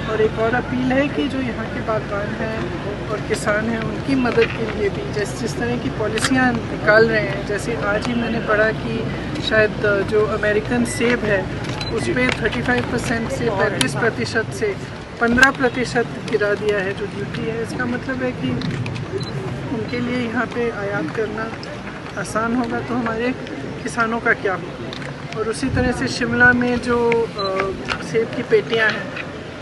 और एक और अपील है कि जो यहाँ के बागबान हैं और किसान हैं उनकी मदद के लिए भी जिस तरह की पॉलिसियाँ निकाल रहे हैं, जैसे आज ही मैंने पढ़ा कि शायद जो अमेरिकन सेब है उस पर 35% से 35% से 15% गिरा दिया है जो ड्यूटी है। इसका मतलब है कि उनके लिए यहाँ पे आयात करना आसान होगा, तो हमारे किसानों का क्या होगा। और उसी तरह से शिमला में जो सेब की पेटियाँ हैं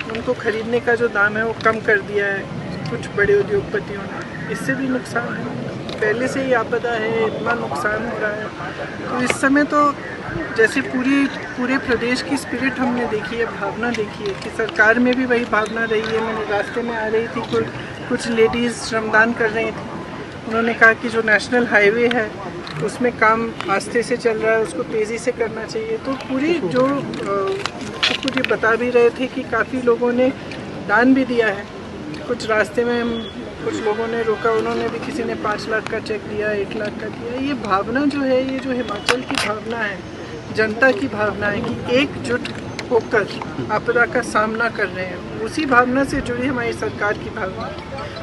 उनको ख़रीदने का जो दाम है वो कम कर दिया है कुछ बड़े उद्योगपतियों ने, इससे भी नुकसान है। पहले से ही आपदा है, इतना नुकसान हो रहा है। तो इस समय तो जैसे पूरे प्रदेश की स्पिरिट हमने देखी है, भावना देखी है कि सरकार में भी वही भावना रही है। मैंने रास्ते में आ रही थी, कुछ लेडीज़ श्रमदान कर रही थी, उन्होंने कहा कि जो नेशनल हाईवे है उसमें काम आस्ते से चल रहा है, उसको तेज़ी से करना चाहिए। तो पूरी जो कुछ ये बता भी रहे थे कि काफ़ी लोगों ने दान भी दिया है। कुछ रास्ते में कुछ लोगों ने रोका, उन्होंने भी, किसी ने 5 लाख का चेक दिया, 1 लाख का दिया। ये भावना जो है, ये जो हिमाचल की भावना है, जनता की भावना है कि एकजुट होकर आपदा का सामना कर रहे हैं, उसी भावना से जुड़ी हमारी सरकार की भावना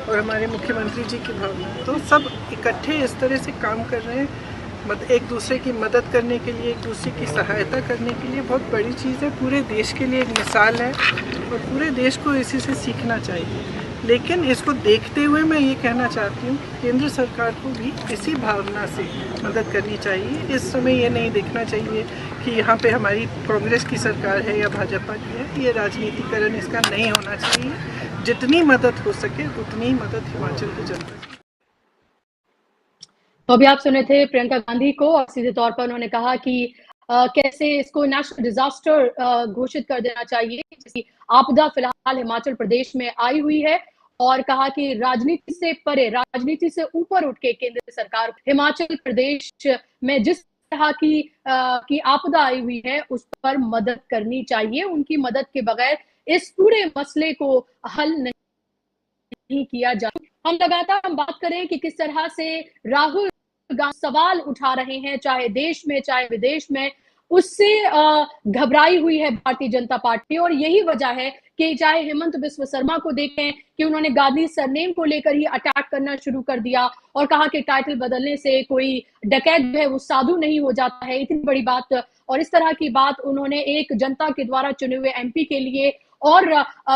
और हमारे मुख्यमंत्री जी की भावना। तो सब इकट्ठे इस तरह से काम कर रहे हैं, एक दूसरे की मदद करने के लिए, एक दूसरे की सहायता करने के लिए। बहुत बड़ी चीज़ है, पूरे देश के लिए एक मिसाल है और पूरे देश को इसी से सीखना चाहिए। लेकिन इसको देखते हुए मैं ये कहना चाहती हूँ कि केंद्र सरकार को भी इसी भावना से मदद करनी चाहिए। इस समय ये नहीं देखना चाहिए कि यहाँ पे हमारी कांग्रेस की सरकार है या भाजपा की है, ये राजनीतिकरण इसका नहीं होना चाहिए। जितनी मदद हो सके उतनी ही मदद हिमाचल की जनता की। तो अभी आप सुने थे प्रियंका गांधी को और सीधे तौर पर उन्होंने कहा कि कैसे इसको नेशनल डिजास्टर घोषित कर देना चाहिए, जैसी आपदा फिलहाल हिमाचल प्रदेश में आई हुई है। और कहा कि राजनीति से परे, राजनीति से ऊपर उठ के केंद्र सरकार हिमाचल प्रदेश में जिस तरह की आपदा आई हुई है उस पर मदद करनी चाहिए। उनकी मदद के बगैर इस पूरे मसले को हल नहीं किया जा। हम लगातार बात करें कि किस तरह से राहुल सवाल उठा रहे हैं, चाहे देश में चाहे विदेश में, उससे घबराई हुई है भारतीय जनता पार्टी। और यही वजह है कि चाहे हेमंत बिस्व शर्मा को देखें कि उन्होंने गांधी सरनेम को लेकर ही अटैक करना शुरू कर दिया और कहा कि टाइटल बदलने से कोई डकैत जो है वो साधु नहीं हो जाता है, इतनी बड़ी बात। और इस तरह की बात उन्होंने एक जनता के द्वारा चुने हुए एमपी के लिए और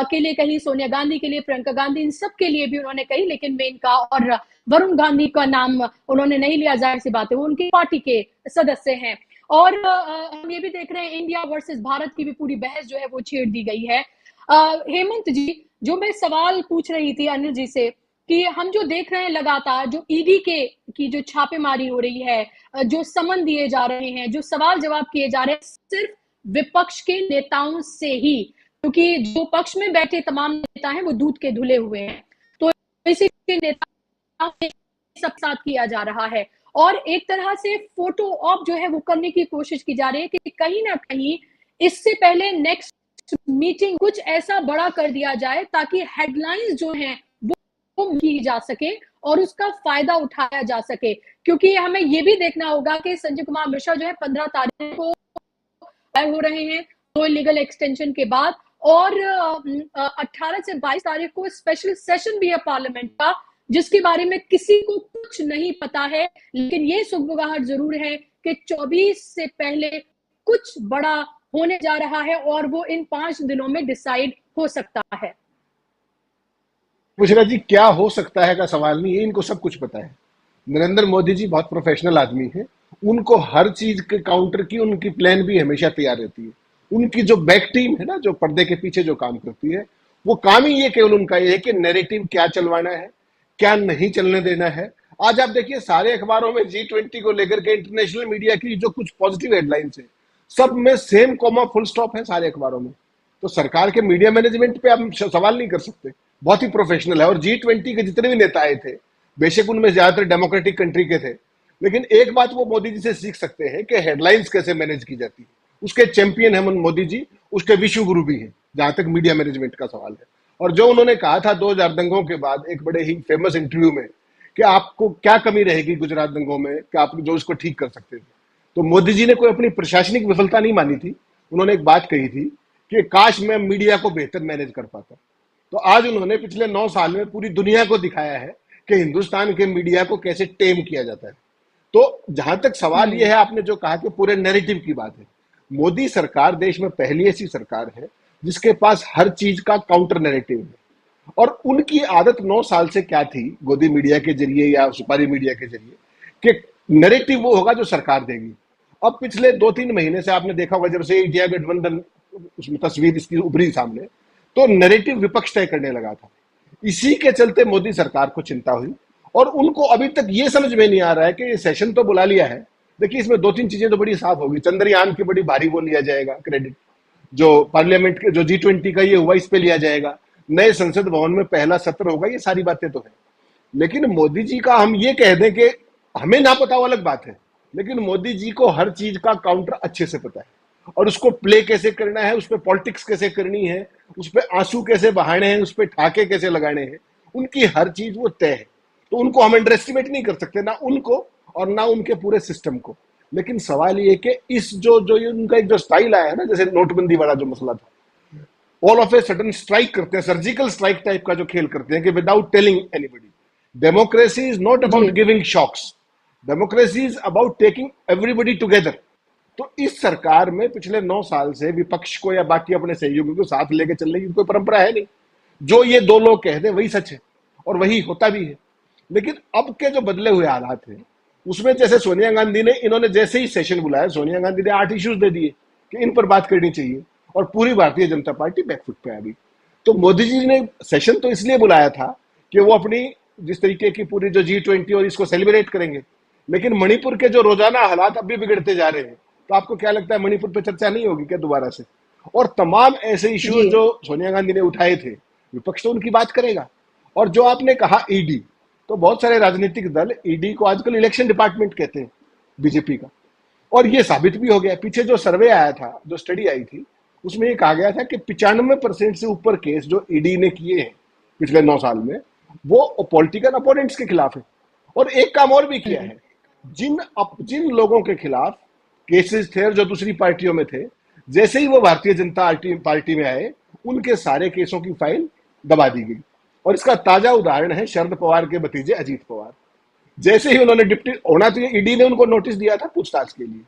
के लिए कही, सोनिया गांधी के लिए, प्रियंका गांधी, इन सब के लिए भी उन्होंने कही। लेकिन मेनका और वरुण गांधी का नाम उन्होंने नहीं लिया, जाहिर सी बात है वो उनकी पार्टी के सदस्य हैं। और हम ये भी देख रहे हैं इंडिया वर्सेस भारत की भी पूरी बहस जो है वो छेड़ दी गई है। हेमंत जी, जो मैं सवाल पूछ रही थी अनिल जी से कि हम जो देख रहे हैं लगातार जो ईडी की जो छापेमारी हो रही है, जो समन दिए जा रहे हैं, जो सवाल जवाब किए जा रहे हैं, सिर्फ विपक्ष के नेताओं से ही, क्योंकि जो पक्ष में बैठे तमाम नेता हैं वो दूध के धुले हुए हैं। तो इसी के नेता सब साथ किया जा रहा है और एक तरह से फोटो ऑप जो है वो करने की कोशिश की जा रही है कि कहीं ना कहीं इससे पहले नेक्स्ट मीटिंग, कुछ ऐसा बड़ा कर दिया जाए ताकि हेडलाइंस जो हैं वो की जा सके और उसका फायदा उठाया जा सके। क्योंकि हमें ये भी देखना होगा कि संजय कुमार मिश्रा जो है 15 तारीख को हो रहे हैं, तो लीगल एक्सटेंशन के बाद, और 18 से 22 तारीख को स्पेशल सेशन भी है पार्लियामेंट का, जिसके बारे में किसी को कुछ नहीं पता है। लेकिन ये सुगबुगाहट जरूर है कि 24 से पहले कुछ बड़ा होने जा रहा है और वो इन 5 दिनों में डिसाइड हो सकता है। पुष्पा जी, क्या हो सकता है का सवाल नहीं है, इनको सब कुछ पता है। नरेंद्र मोदी जी बहुत प्रोफेशनल आदमी है, उनको हर चीज के काउंटर की उनकी प्लान भी हमेशा तैयार रहती है। उनकी जो बैक टीम है ना, जो पर्दे के पीछे जो काम करती है, वो काम ही ये केवल उनका ये है कि नैरेटिव क्या चलवाना है, क्या नहीं चलने देना है। आज आप देखिए सारे अखबारों में G20 को लेकर के इंटरनेशनल मीडिया की जो कुछ पॉजिटिव हेडलाइंस है, सब में सेम कॉमा फुल स्टॉप है सारे अखबारों में। तो सरकार के मीडिया मैनेजमेंट पे आप सवाल नहीं कर सकते, बहुत ही प्रोफेशनल है। और G20 के जितने भी नेता आए थे, बेशक उनमें ज्यादातर डेमोक्रेटिक कंट्री के थे, लेकिन एक बात वो मोदी जी से सीख सकते हैं कि हेडलाइंस कैसे मैनेज की जाती है। उसके चैंपियन है मोदी जी, उसके विश्व गुरु भी हैं जहां तक मीडिया मैनेजमेंट का सवाल है। और जो उन्होंने कहा था 2000 दंगों के बाद एक बड़े ही फेमस इंटरव्यू में कि आपको क्या कमी रहेगी गुजरात दंगों में कि आप जो उसको ठीक कर सकते थे, तो मोदी जी ने कोई अपनी प्रशासनिक विफलता नहीं मानी थी। उन्होंने एक बात कही थी कि काश मैं मीडिया को बेहतर मैनेज कर पाता। तो आज उन्होंने पिछले 9 साल में पूरी दुनिया को दिखाया है कि हिंदुस्तान के मीडिया को कैसे टेम किया जाता है। तो जहां तक सवाल यह है, आपने जो कहा कि पूरे नैरेटिव की बात है, मोदी सरकार देश में पहली ऐसी सरकार है जिसके पास हर चीज का काउंटर नैरेटिव है। और उनकी आदत 9 साल से क्या थी, गोदी मीडिया के जरिए या सुपारी मीडिया के जरिए, कि नैरेटिव वो होगा जो सरकार देगी। अब पिछले 2-3 महीने से आपने देखा होगा, जब से इंडिया गठबंधन उसमें तस्वीर इसकी उभरी सामने, तो नैरेटिव विपक्ष तय करने लगा था। इसी के चलते मोदी सरकार को चिंता हुई और उनको अभी तक ये समझ में नहीं आ रहा है कि ये सेशन तो बुला लिया है। देखिए इसमें 2-3 चीजें तो बड़ी साफ होगी। चंद्रयान की बड़ी भारी वो लिया जाएगा क्रेडिट, जो पार्लियामेंट के जो G20 का ये हुआ इस पे लिया जाएगा, नए संसद भवन में पहला सत्र होगा, ये सारी बातें तो है। लेकिन मोदी जी का हम ये कह दें कि हमें ना पता वो अलग बात है, लेकिन मोदी जी को हर चीज का काउंटर अच्छे से पता है और उसको प्ले कैसे करना है, उस पर पॉलिटिक्स कैसे करनी है, उस पर आंसू कैसे बहाने हैं, उस पर ठाके कैसे लगाने हैं, उनकी हर चीज वो तय है। तो उनको हम अंडर एस्टिमेट नहीं कर सकते, ना उनको और ना उनके पूरे सिस्टम को। लेकिन सवाल ये कि इस जो ये उनका एक जो स्टाइल आया है ना, जैसे नोटबंदी वाला जो मसला था, all of a sudden strike करते हैं, सर्जिकल स्ट्राइक टाइप का जो खेल करते हैं कि without telling anybody. Democracy is not about giving shocks, democracy is about taking everybody together. तो इस सरकार में पिछले 9 साल से विपक्ष को या बाकी अपने सहयोगियों को साथ लेके चलने की कोई परंपरा है नहीं। जो ये 2 लोग कहते हैं वही सच है और वही होता भी है। लेकिन अब के जो बदले हुए हालात हैं उसमें, जैसे सोनिया गांधी ने, इन्होंने जैसे ही सेशन बुलाया, सोनिया गांधी ने 8 इश्यूज दे दिए कि इन पर बात करनी चाहिए और पूरी भारतीय जनता पार्टी बैकफुट पे आ गई। तो मोदी जी ने सेशन तो इसलिए बुलाया था कि वो अपनी जिस तरीके की पूरी जो G20 और इसको सेलिब्रेट करेंगे, लेकिन मणिपुर के जो रोजाना हालात अब भी बिगड़ते जा रहे हैं, तो आपको क्या लगता है मणिपुर पे चर्चा नहीं होगी क्या दोबारा से? और तमाम ऐसे इश्यूज जो सोनिया गांधी ने उठाए थे, विपक्ष तो उनकी बात करेगा। और जो आपने कहा ईडी, तो बहुत सारे राजनीतिक दल ईडी को आजकल इलेक्शन डिपार्टमेंट कहते हैं बीजेपी का, और ये साबित भी हो गया। पीछे जो सर्वे आया था, जो स्टडी आई थी, उसमें ये कहा गया था कि 95% से ऊपर केस जो ईडी ने किए हैं पिछले 9 साल में, वो पॉलिटिकल अपोनेंट्स के खिलाफ है। और एक काम और भी किया है, जिन लोगों के खिलाफ केसेस थे और जो दूसरी पार्टियों में थे, जैसे ही वो भारतीय जनता पार्टी में आए, उनके सारे केसों की फाइल दबा दी गई। और इसका ताजा उदाहरण है शरद पवार के भतीजे अजीत पवार। जैसे ही उन्होंने डिप्टी होना तो ईडी ने उनको नोटिस दिया था पूछताछ के लिए,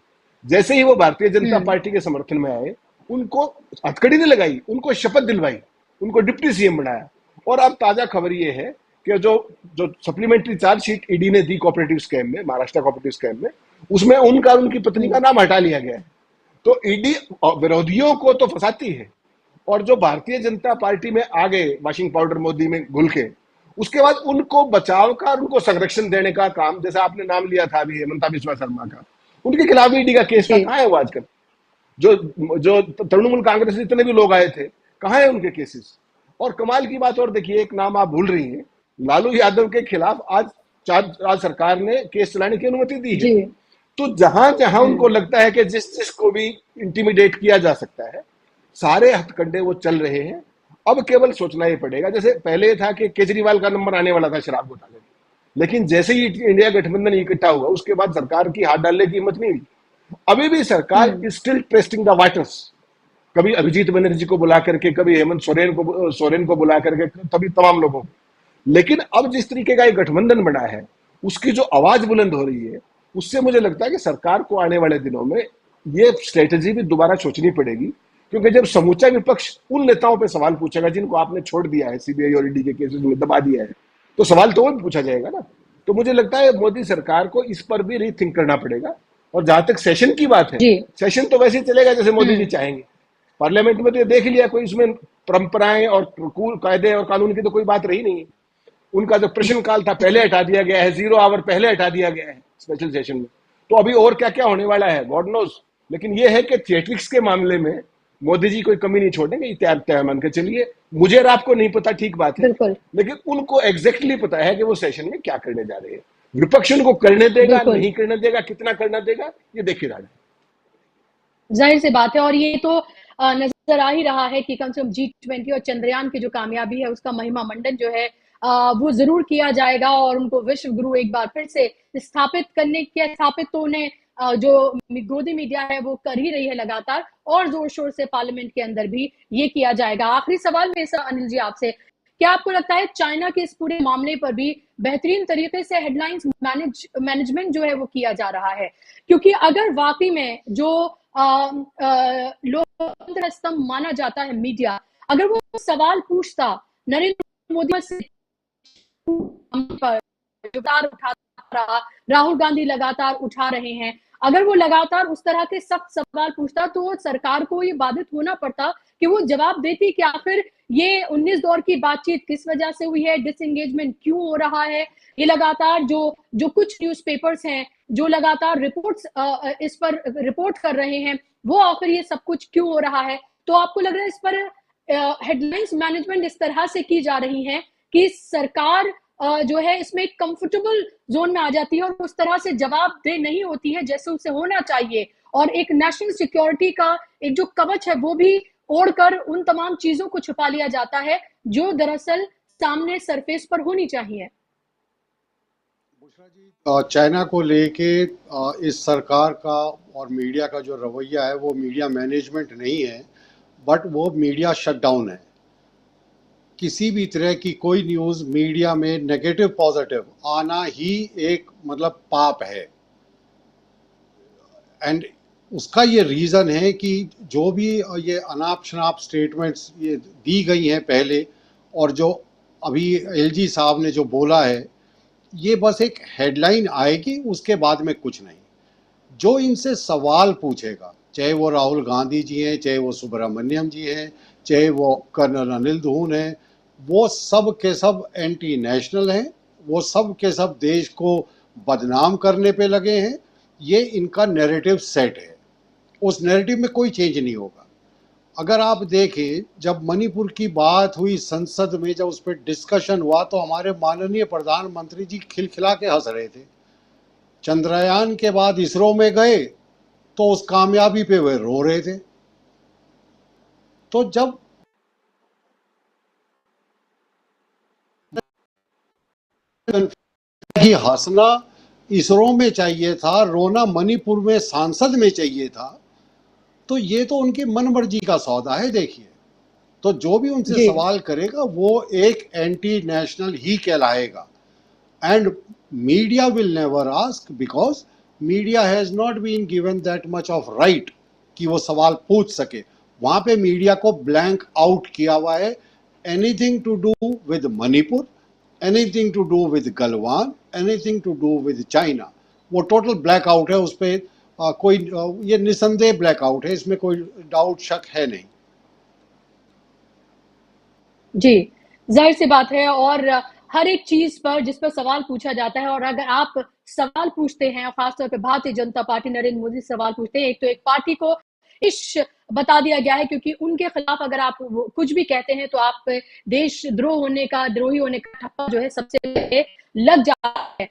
जैसे ही वो भारतीय जनता पार्टी के समर्थन में आए, उनको हथकड़ी नहीं लगाई, उनको शपथ दिलवाई, उनको डिप्टी सीएम बनाया। और अब ताजा खबर ये है कि जो सप्लीमेंट्री चार्जशीट ईडी ने दी कोऑपरेटिव स्कैम में, महाराष्ट्र कोऑपरेटिव स्कैम में, उसमें उनका उनकी पत्नी का नाम हटा लिया गया है। तो ईडी विरोधियों को तो फंसाती है, और जो भारतीय जनता पार्टी में आ गए वॉशिंग पाउडर मोदी में घुल के, उसके बाद उनको बचाव का और उनको संरक्षण देने का काम, जैसे आपने नाम लिया था अभी हेमंता बिस्वा शर्मा का, उनके खिलाफ ईडी का केस कहाँ है वो आजकल? जो तृणमूल कांग्रेस जितने भी लोग आए थे, कहाँ है उनके केसेस? और कमाल की बात और देखिए, एक नाम आप भूल रही हैं, लालू यादव के खिलाफ आज सरकार ने केस चलाने की अनुमति दी है। तो जहां जहां उनको लगता है कि जिस को भी इंटिमिडेट किया जा सकता है, सारे हथकंडे वो चल रहे हैं। अब केवल सोचना ही पड़ेगा, जैसे पहले था कि केजरीवाल का नंबर आने वाला था शराब घोटाले में, लेकिन जैसे ही इंडिया गठबंधन इकट्ठा हुआ उसके बाद सरकार की हाथ डालने की हिम्मत नहीं हुई। अभी भी सरकार is still testing the waters, कभी अभिजीत बनर्जी को बुला करके, कभी हेमंत सोरेन को बुला करके, तभी तमाम लोगों को। लेकिन अब जिस तरीके का एक गठबंधन बना है, उसकी जो आवाज बुलंद हो रही है, उससे मुझे लगता है कि सरकार को आने वाले दिनों में ये स्ट्रेटेजी भी दोबारा सोचनी पड़ेगी, क्योंकि जब समूचा विपक्ष उन नेताओं पे सवाल पूछेगा जिनको आपने छोड़ दिया है, सीबीआई और ईडी के केसेस में दबा दिया है, तो सवाल तो वो भी पूछा जाएगा ना। तो मुझे लगता है मोदी सरकार को इस पर भी रीथिंक करना पड़ेगा। और जहां तक सेशन की बात है, जी। सेशन तो वैसे ही चलेगा जैसे मोदी जी चाहेंगे। पार्लियामेंट में तो ये देख लिया, कोई इसमें परंपराएं और कायदे और कानून की तो कोई बात रही नहीं है। उनका जो प्रश्नकाल था पहले हटा दिया गया है, 0 आवर पहले हटा दिया गया है स्पेशल सेशन में। तो अभी और क्या क्या होने वाला है गॉड नोज। लेकिन यह है कि थिएट्रिक्स के मामले में मोदी जी कोई कमी नहीं छोड़ेंगे, तय मान के चलिए। मुझे और आपको नहीं पता, ठीक बात है, लेकिन उनको एग्जैक्टली पता है कि वो सेशन में क्या करने जा रहे हैं। विपक्ष उनको करने देगा, नहीं करने देगा, कितना करना देगा, ये देखिए राजा। जाहिर सी बात है, और ये तो नजर आ ही रहा है कि कम से कम G20 और चंद्रयान की जो कामयाबी है उसका महिमा मंडन जो है वो जरूर किया जाएगा, और उनको विश्व गुरु एक बार फिर से स्थापित तो उन्हें जो गोदी मीडिया है वो कर ही रही है लगातार, और जोर शोर से पार्लियामेंट के अंदर भी ये किया जाएगा। आखिरी सवाल मेरा अनिल जी आपसे, क्या आपको लगता है चाइना के इस पूरे मामले पर भी बेहतरीन तरीके से हेडलाइंस मैनेजमेंट जो है वो किया जा रहा है? क्योंकि अगर वाकई में जो लोकतंत्र स्तंभ माना जाता है मीडिया, अगर वो सवाल पूछता नरेंद्र मोदी से लगातार उठा रहा, राहुल गांधी लगातार उठा रहे हैं, अगर वो लगातार उस तरह के सख्त सवाल पूछता तो सरकार को ये बाधित होना पड़ता कि वो जवाब देती कि आखिर ये 19 दौर की बातचीत किस वजह से हुई है, डिसएंगेजमेंट क्यों हो रहा है, ये लगातार जो कुछ न्यूज़पेपर्स हैं जो लगातार रिपोर्ट्स इस पर रिपोर्ट कर रहे हैं, वो आखिर ये सब कुछ क्यों हो रहा है। तो आपको लग रहा है इस पर हेडलाइंस मैनेजमेंट इस तरह से की जा रही है कि सरकार जो है इसमें एक कंफर्टेबल जोन में आ जाती है और उस तरह से जवाब दे नहीं होती है जैसे उसे होना चाहिए, और एक नेशनल सिक्योरिटी का एक जो कवच है वो भी ओढ़कर उन तमाम चीजों को छुपा लिया जाता है जो दरअसल सामने सरफेस पर होनी चाहिए। बुशरा जी, चाइना को लेके इस सरकार का और मीडिया का जो रवैया है वो मीडिया मैनेजमेंट नहीं है, बट वो मीडिया शटडाउन है। किसी भी तरह की कोई न्यूज़ मीडिया में नेगेटिव पॉजिटिव आना ही एक मतलब पाप है। एंड उसका ये रीज़न है कि जो भी ये अनाप शनाप स्टेटमेंट्स ये दी गई हैं पहले, और जो अभी एलजी साहब ने जो बोला है, ये बस एक हेडलाइन आएगी, उसके बाद में कुछ नहीं। जो इनसे सवाल पूछेगा, चाहे वो राहुल गांधी जी हैं, चाहे वो सुब्रमण्यम जी हैं, चाहे वो कर्नल अनिल धून हैं, वो सब के सब एंटी नेशनल हैं, वो सब के सब देश को बदनाम करने पे लगे हैं। ये इनका नैरेटिव सेट है, उस नैरेटिव में कोई चेंज नहीं होगा। अगर आप देखें, जब मणिपुर की बात हुई संसद में, जब उस पर डिस्कशन हुआ तो हमारे माननीय प्रधानमंत्री जी खिलखिला के हंस रहे थे। चंद्रयान के बाद इसरो में गए तो उस कामयाबी पे वे रो रहे थे। तो जब कि हंसना इसरो में चाहिए था, रोना मणिपुर में सांसद में चाहिए था, तो ये तो उनकी मनमर्जी का सौदा है। देखिए, तो जो भी उनसे सवाल करेगा वो एक एंटी नेशनल ही कहलाएगा। And media will never ask, because media has not been given that much of right कि वो सवाल पूछ सके। वहां पे मीडिया को ब्लैंक आउट किया हुआ है। Anything to do with Manipur, anything to do with Galwan, anything to do with China, वो टोटल ब्लैक आउट है। उस पर कोई ये निसंदेह ब्लैक आउट है, इसमें कोई डाउट शक है नहीं। जी, जाहिर सी बात है, और हर एक चीज पर जिस पर सवाल पूछा जाता है, और अगर आप सवाल पूछते हैं, खासतौर पे भारतीय जनता पार्टी नरेंद्र मोदी सवाल पूछते हैं, एक तो एक पार्टी को इश बता दिया गया है, क्योंकि उनके खिलाफ अगर आप कुछ भी कहते हैं तो आप देशद्रोही होने का ठप्पा जो है सबसे लग जाता है।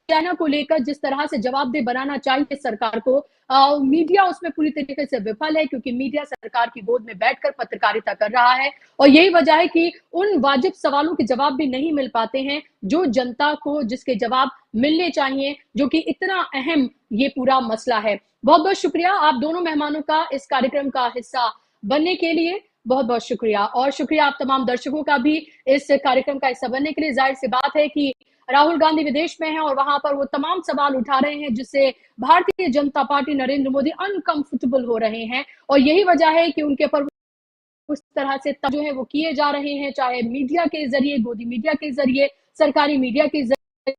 चाइना को लेकर जिस तरह से जवाबदेह बनाना चाहिए सरकार को, मीडिया उसमें पूरी तरीके से विफल है, क्योंकि मीडिया सरकार की गोद में बैठकर पत्रकारिता कर रहा है और यही वजह है कि उन वाजिब सवालों के जवाब भी नहीं मिल पाते हैं जो जनता को, जिसके जवाब मिलने चाहिए, जो कि इतना अहम ये पूरा मसला है। बहुत बहुत शुक्रिया आप दोनों मेहमानों का इस कार्यक्रम का हिस्सा बनने के लिए, बहुत बहुत शुक्रिया। और शुक्रिया आप तमाम दर्शकों का भी इस कार्यक्रम का हिस्सा बनने के लिए। जाहिर सी बात है कि राहुल गांधी विदेश में हैं और वहां पर वो तमाम सवाल उठा रहे हैं जिससे भारतीय जनता पार्टी, नरेंद्र मोदी अनकंफर्टेबल हो रहे हैं और यही वजह है कि उनके पर उस तरह से जो है वो किए जा रहे हैं, चाहे मीडिया के जरिए, गोदी मीडिया के जरिए, सरकारी मीडिया के जरिए,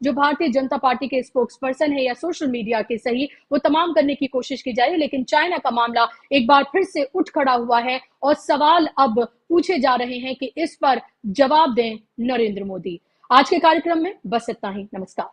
जो भारतीय जनता पार्टी के स्पोक्स पर्सन है या सोशल मीडिया के सही, वो तमाम करने की कोशिश की जा रही है। लेकिन चाइना का मामला एक बार फिर से उठ खड़ा हुआ है और सवाल अब पूछे जा रहे हैं कि इस पर जवाब दें नरेंद्र मोदी। आज के कार्यक्रम में बस इतना ही। नमस्कार।